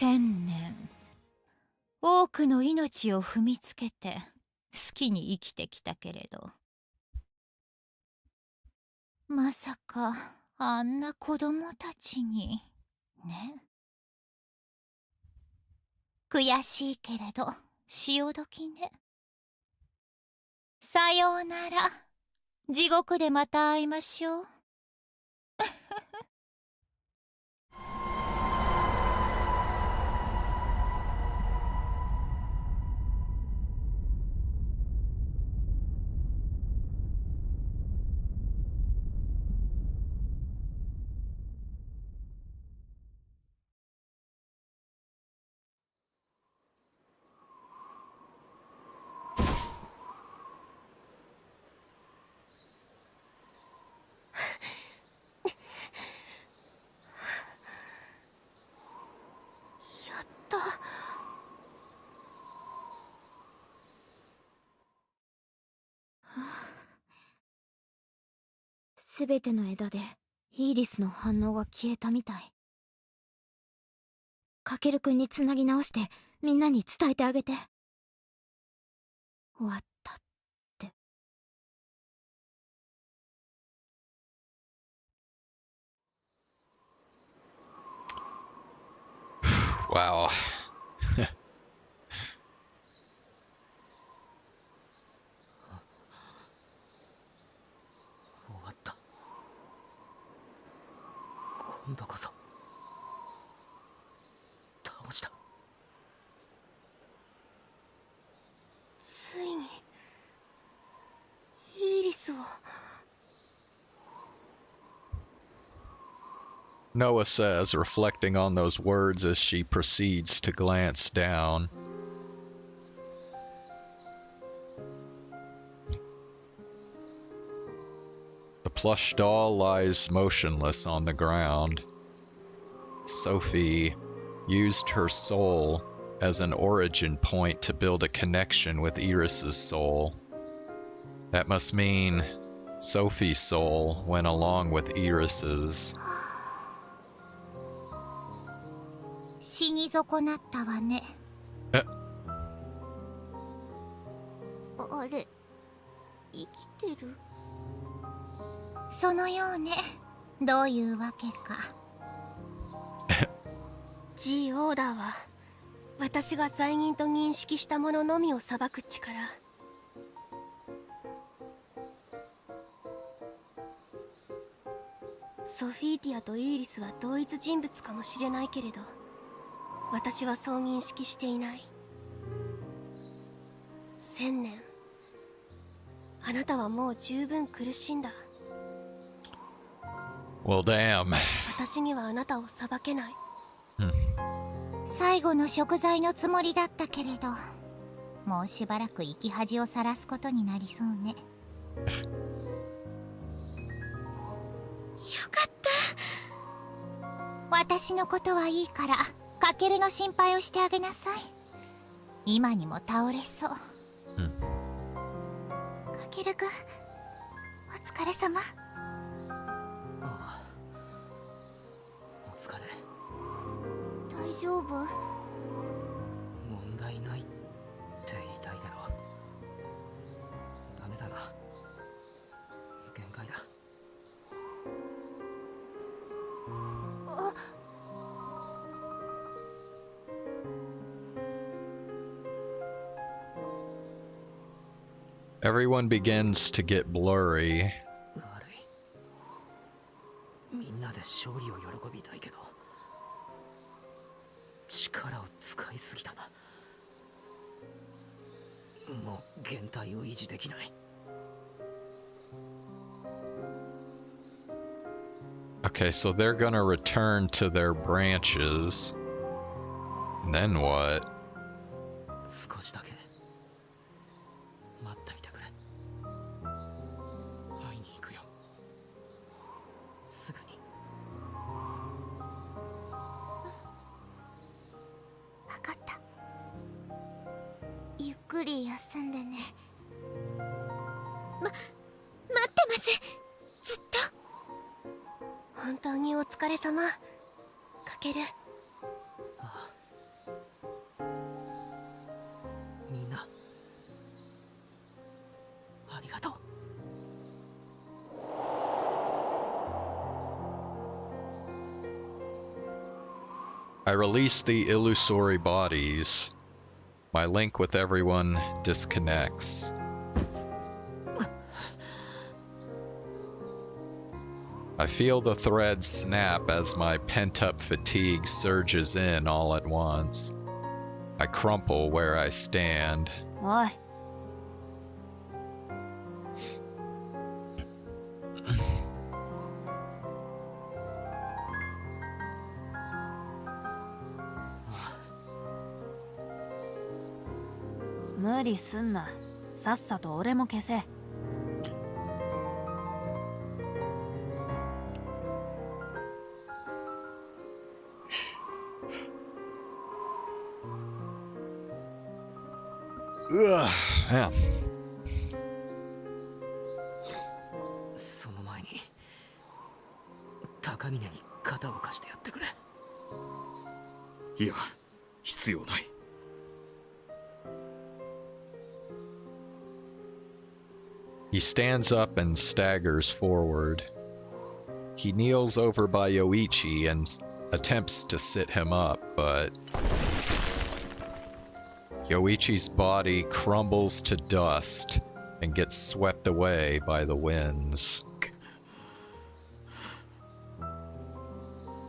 1000年、多くの命を踏みつけて好きに生きてきたけれど、まさかあんな子供たちにね。悔しいけれど潮時ね。さようなら。地獄でまた会いましょう。すべての枝でイーリスの反応が消えたみたい。カケル君につなぎ直してみんなに伝えてあげて。終わったって。Wow. 今度こそ倒した。ついにイーリスを。 Noah says, reflecting on those words as she proceeds to glance down. The plush doll lies motionless on the ground. Sophie used her soul as an origin point to build a connection with Iris's soul. That must mean Sophie's soul went along with Iris's. 死に損なったわね。え？あれ、生きてる？そのようね。どういうわけか。G オーダーは私が罪人と認識したもののみを裁く力。ソフィーティアとイーリスは同一人物かもしれないけれど、私はそう認識していない。1000年、あなたはもう十分苦しんだ。 Well, damn. 私にはあなたを裁けない。最後の食材のつもりだったけれど、もうしばらく生き恥をさらすことになりそうね。よかった。私のことはいいからカケルの心配をしてあげなさい。今にも倒れそう。カケル君、お疲れ様。ああ、お疲れ。大丈夫？問題ないって言いたいけど、ダメだな。限界だ。あ。Everyone begins to get blurry. みんなで勝利を喜びたいけど、力を使いすぎたな。もう限界を維持できない。Okay, so they're gonna return to their branches. And then what? 少しだけ待っていてくれ。会いに行くよ。すぐに。分かった。ゆっくり休んでね。待ってます。ずっと。本当にお疲れ様、カケル。ああ、みんなありがとう。I release the illusory bodies. My link with everyone disconnects. I feel the threads snap as my pent-up fatigue surges in all at once. I crumple where I stand. おい。無理すんな。さっさと俺も消せ。Ugh, yeah. その前に高峰に肩を貸してやってくれ。いや、必要ない。He stands up and staggers forward. He kneels over by Yoichi and attempts to sit him up, but Yoichi's body crumbles to dust and gets swept away by the winds.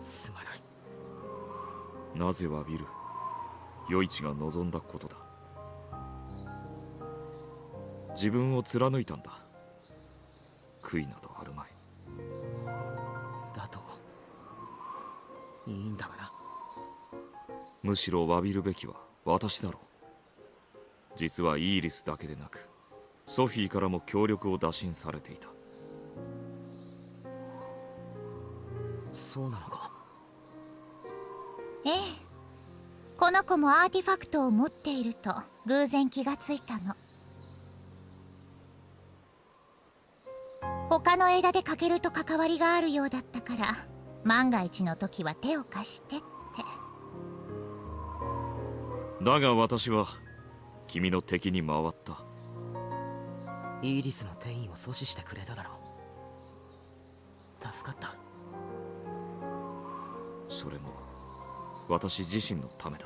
すまない。なぜ詫びる？余一が望んだことだ。自分を貫いたんだ。悔いなどあるまい。だといいんだがな。むしろ詫びるべきは私だろう。実はイーリスだけでなく、ソフィーからも協力を打診されていた。そうなのか。ええ。この子もアーティファクトを持っていると偶然気がついたの。他の枝でカケルと関わりがあるようだったから、万が一の時は手を貸してって。だが私は君の敵に回った。イーリスの転移を阻止してくれただろう。助かった。それも私自身のためだ。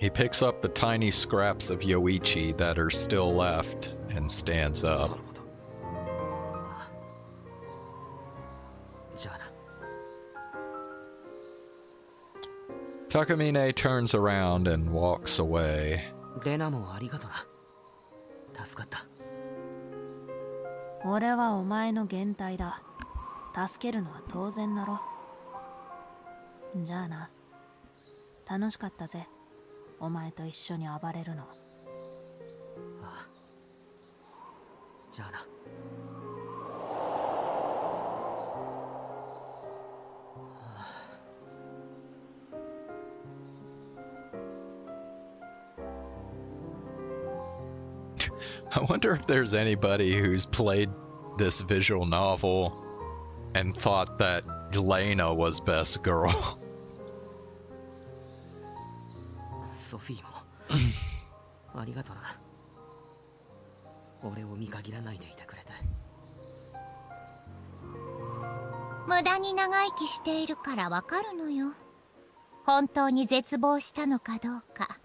He picks up the tiny scraps of Yoichi that are still left and stands up. Takamine turns around and walks away. レナもありがとな。助かった。俺はお前の減退だ。助けるのは当然だろ。じゃあな。楽しかったぜ。お前と一緒に暴れるの。ああ。じゃあな。I wonder if there's anybody who's played this visual novel and thought that Lena was best girl. ソフィーもありがとな。俺を見限らないでいてくれて。無駄に長生きしているからわかるのよ。本当に絶望したのかどうか。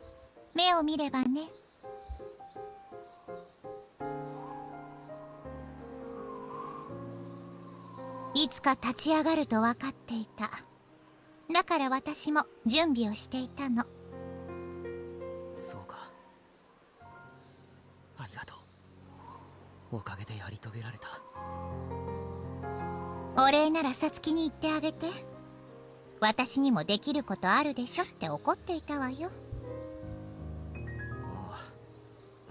目を見ればね。いつか立ち上がると分かっていた。だから私も準備をしていたの。そうか。ありがとう。おかげでやり遂げられた。お礼ならさつきに言ってあげて。私にもできることあるでしょって怒っていたわよ。ああ、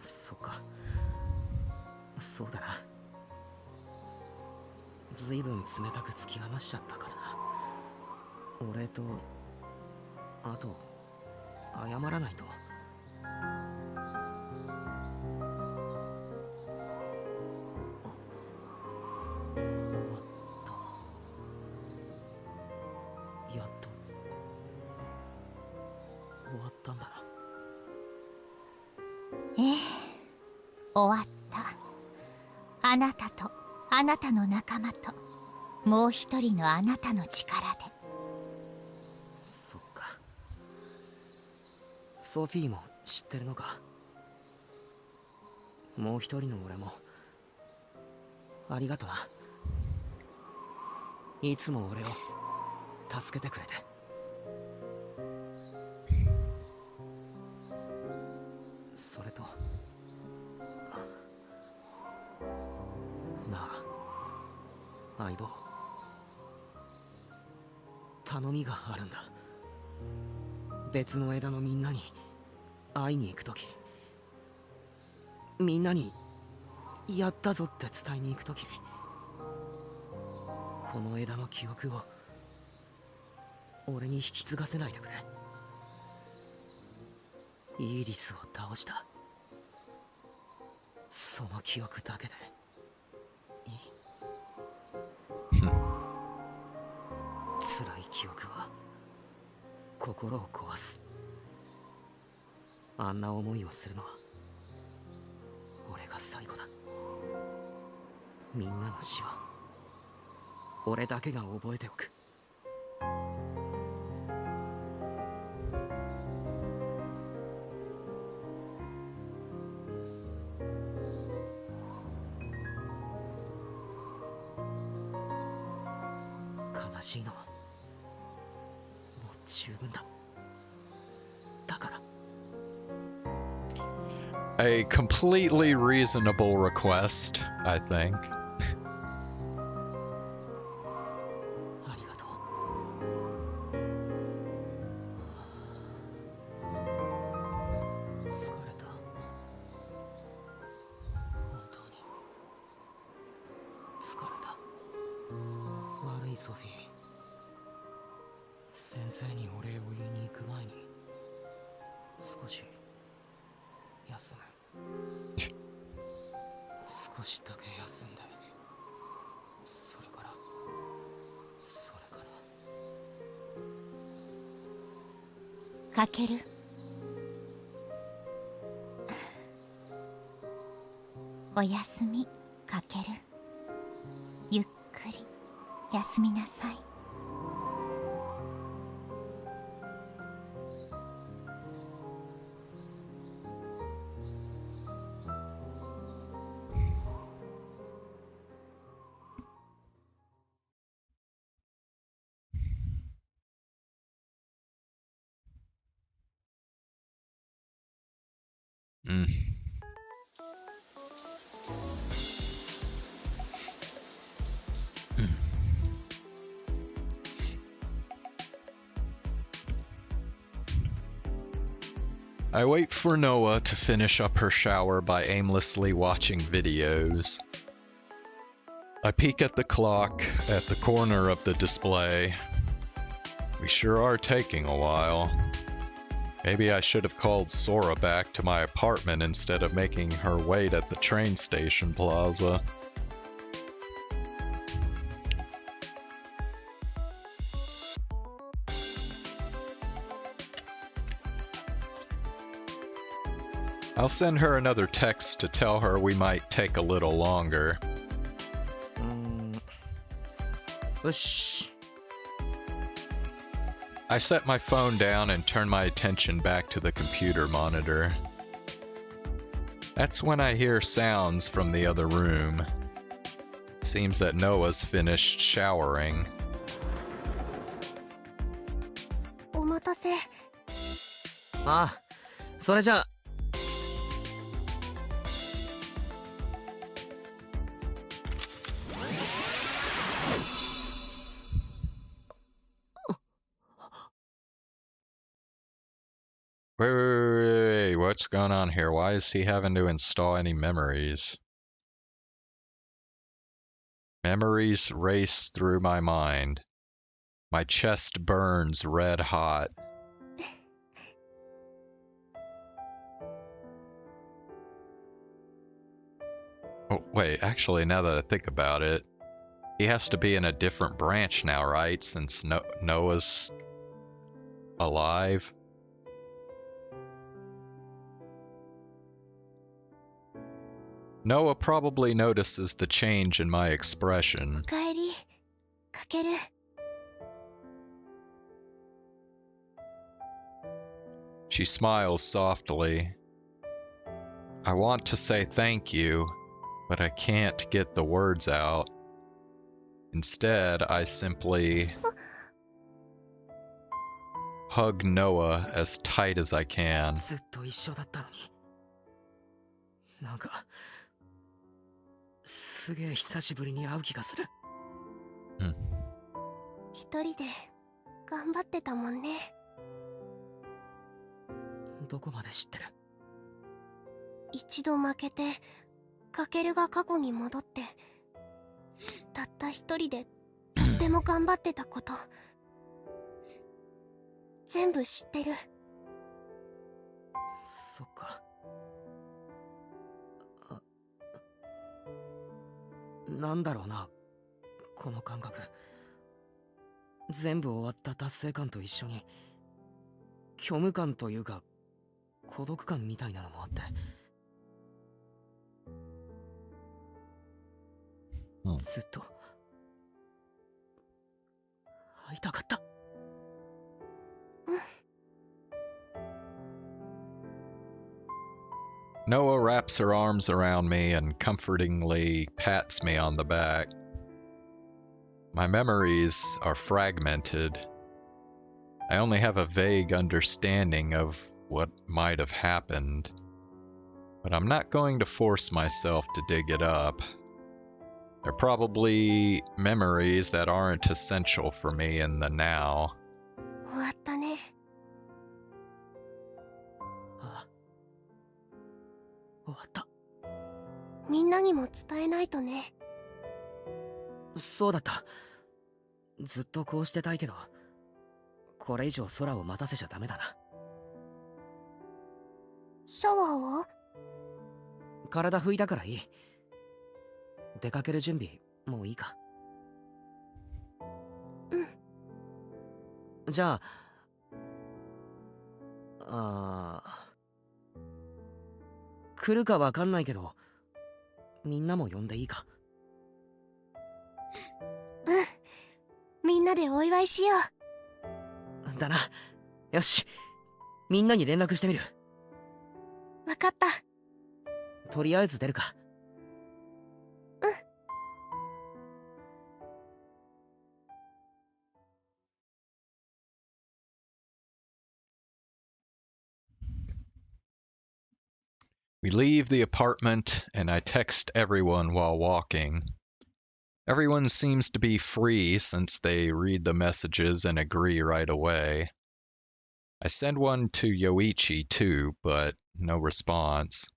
そっか。そうだな。ずいぶん冷たく突き放しちゃったからな。俺とあと謝らないと。やっと終わったんだな。ええ、終わった。あなたとあなたの仲間ともう一人のあなたの力で。そっか。ソフィーも知ってるのか。もう一人の俺もありがとな。いつも俺を助けてくれて。それとなあ相棒、頼みがあるんだ。別の枝のみんなに会いに行くとき、みんなにやったぞって伝えに行くとき、この枝の記憶を俺に引き継がせないでくれ。イーリスを倒したその記憶だけでいい。辛い記憶は心を壊す。あんな思いをするのは俺が最後だ。みんなの死は俺だけが覚えておく。悲しいのはもう十分だ。だから A completely reasonable request, I think. ありがとう。疲れた。本当に疲れた。悪いソフィー。先生にお礼を言いに行く前に少し休む。少しだけ休んで、それからかける。おやすみ、かける。ゆっくり休みなさい。Mm. I wait for Noah to finish up her shower by aimlessly watching videos. I peek at the clock at the corner of the display. We sure are taking a while. Maybe I should have called Sora back to my apartment instead of making her wait at the train station plaza. I'll send her another text to tell her we might take a little longer. I set my phone down and turn my attention back to the computer monitor. That's when I hear sounds from the other room. Seems that Noah's finished showering. お待たせ。ああ、それじゃあ。Wait, what's going on here? Why is he having to install any memories? Memories race through my mind. My chest burns red hot. Oh, wait, actually, now that I think about it, he has to be in a different branch now, right? Since Noah's alive. Noah probably notices the change in my expression. おかえり、かける。She smiles softly. I want to say thank you, but I can't get the words out. Instead, I simply hug Noah as tight as I can. ずっと一緒だったのに。なんかすげえ久しぶりに会う気がする。一人で頑張ってたもんね。どこまで知ってる？一度負けて、かけるが過去に戻って、たった一人でとっても頑張ってたこと、全部知ってる。そっか。なんだろうな、この感覚。全部終わった達成感と一緒に虚無感というか孤独感みたいなのもあって、ずっと会いたかった。Noah wraps her arms around me and comfortingly pats me on the back. My memories are fragmented. I only have a vague understanding of what might have happened, but I'm not going to force myself to dig it up. They're probably memories that aren't essential for me in the now. 終わったね。終わった。みんなにも伝えないとね。そうだった。ずっとこうしてたいけど、これ以上空を待たせちゃダメだな。シャワーは？体拭いたからいい。出かける準備もういいか？じゃあ来るかわかんないけど、みんなも呼んでいいか？みんなでお祝いしよう。だな。よし、みんなに連絡してみる。わかった。とりあえず出るか。We leave the apartment, and I text everyone while walking. Everyone seems to be free since they read the messages and agree right away. I send one to Yoichi too, but no response.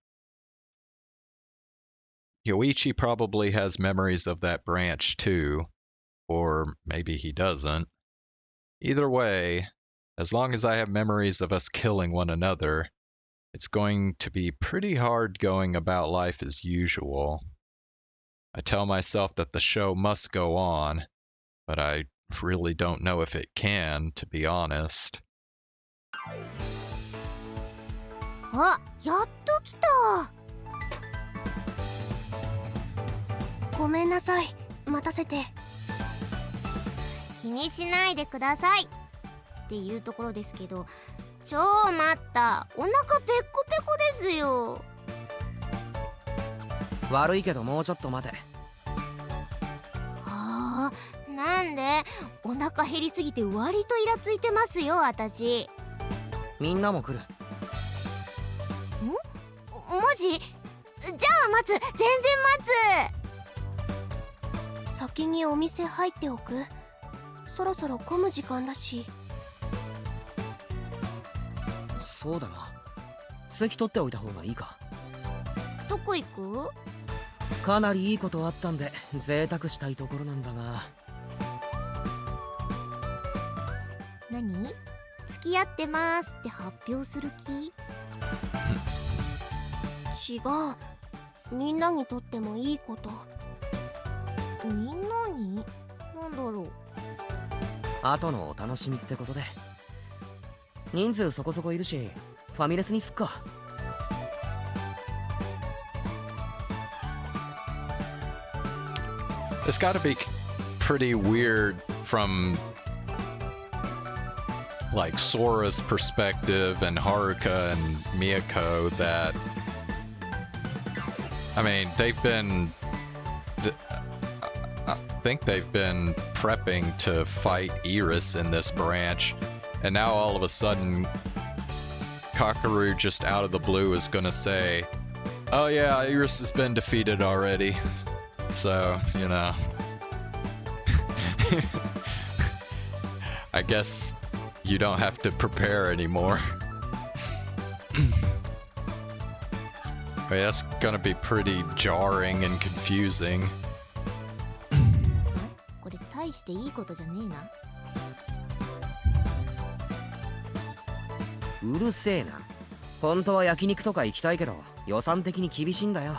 Yoichi probably has memories of that branch too, or maybe he doesn't. Either way, as long as I have memories of us killing one another, it's going to be pretty hard going about life as usual. I tell myself that the show must go on, but I really don't know if it can, to be honest. あ、やっと来た。ごめんなさい、待たせて。気にしないでくださいっていうところですけど、超待った。お腹ペコペコですよ。悪いけどもうちょっと待て。はあ、なんで？お腹減りすぎて割とイラついてますよ、私。みんなも来る。マジ？じゃあ待つ、全然待つ。先にお店入っておく。そろそろ混む時間だし。そうだな。席取っておいた方がいいか。どこ行く？かなりいいことあったんで贅沢したいところなんだが。何？付き合ってますって発表する気？違う。みんなにとってもいいこと。みんなに？なんだろう。後のお楽しみってことで。人数そこそこいるし、ファミレスにすっか。It's gotta be pretty weird from like Sora's perspective and Haruka and Miyako that I mean I think they've been prepping to fight Iris in this branch, and now all of a sudden Kakaru just out of the blue is gonna say, oh yeah, Iris has been defeated already. So, you know. I guess you don't have to prepare anymore. But that's gonna be pretty jarring and confusing. これ大していいことじゃねえな。うるせえな。本当は焼肉とか行きたいけど予算的に厳しいんだよ。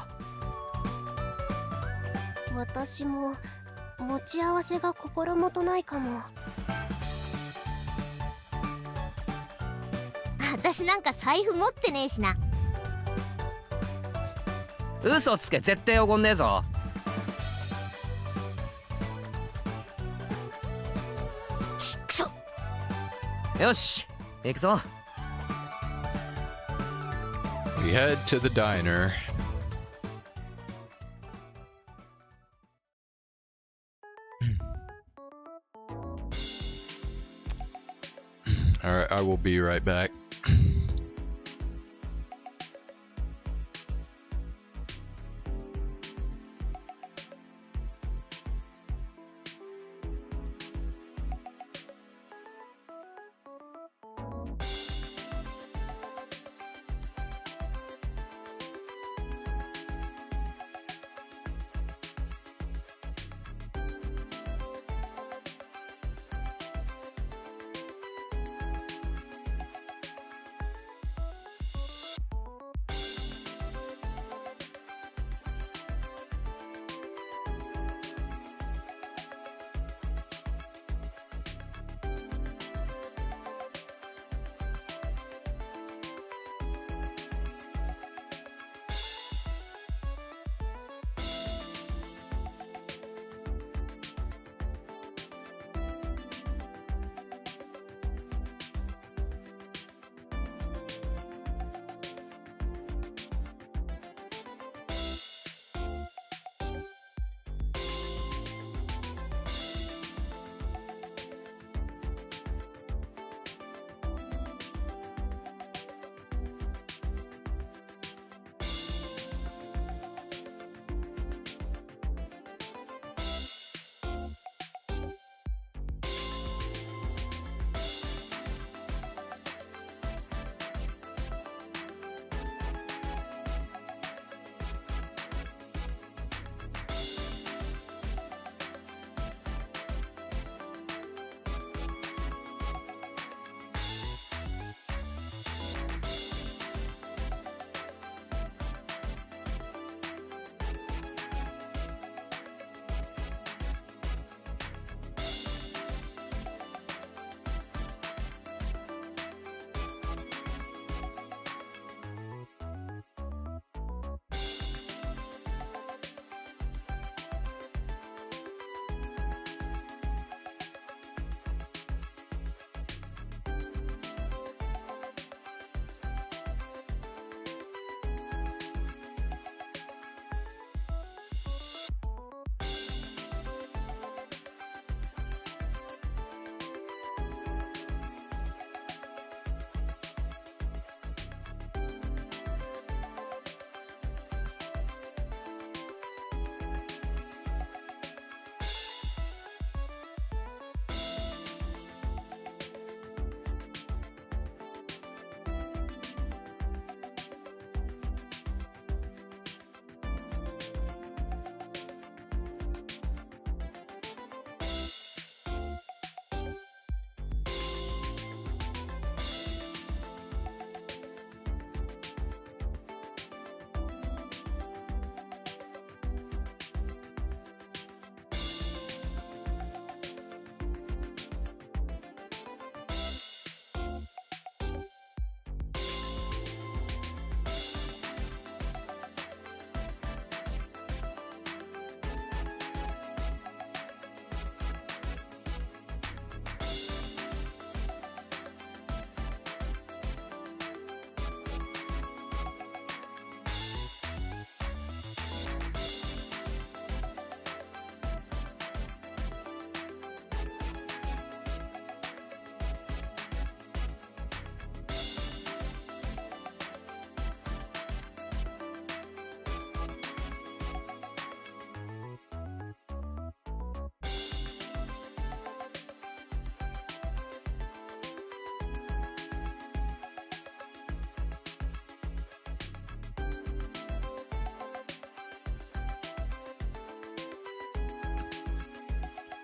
私も持ち合わせが心もとないかも。私なんか財布持ってねえしな。嘘つけ、絶対おごんねえぞ。ちくそ。よし、行くぞ。We head to the diner. Alright, I will be right back.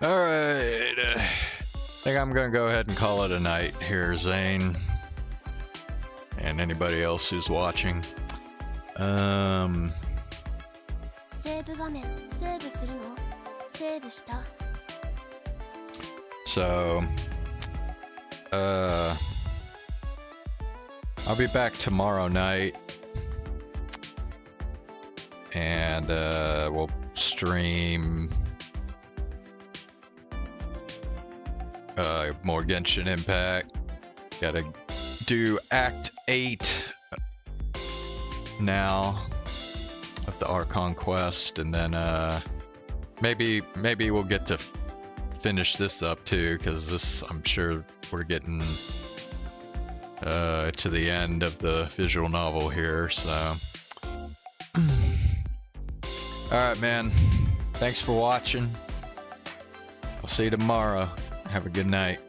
Alright. I think I'm gonna go ahead and call it a night here, Zane. And anybody else who's watching. So, I'll be back tomorrow night, and we'll stream more Genshin Impact. Gotta do Act 8 now of the Archon quest, and then maybe we'll get to finish this up too, because this, I'm sure we're getting to the end of the visual novel here, so alright, man, thanks for watching. I'll see you tomorrow. Have a good night.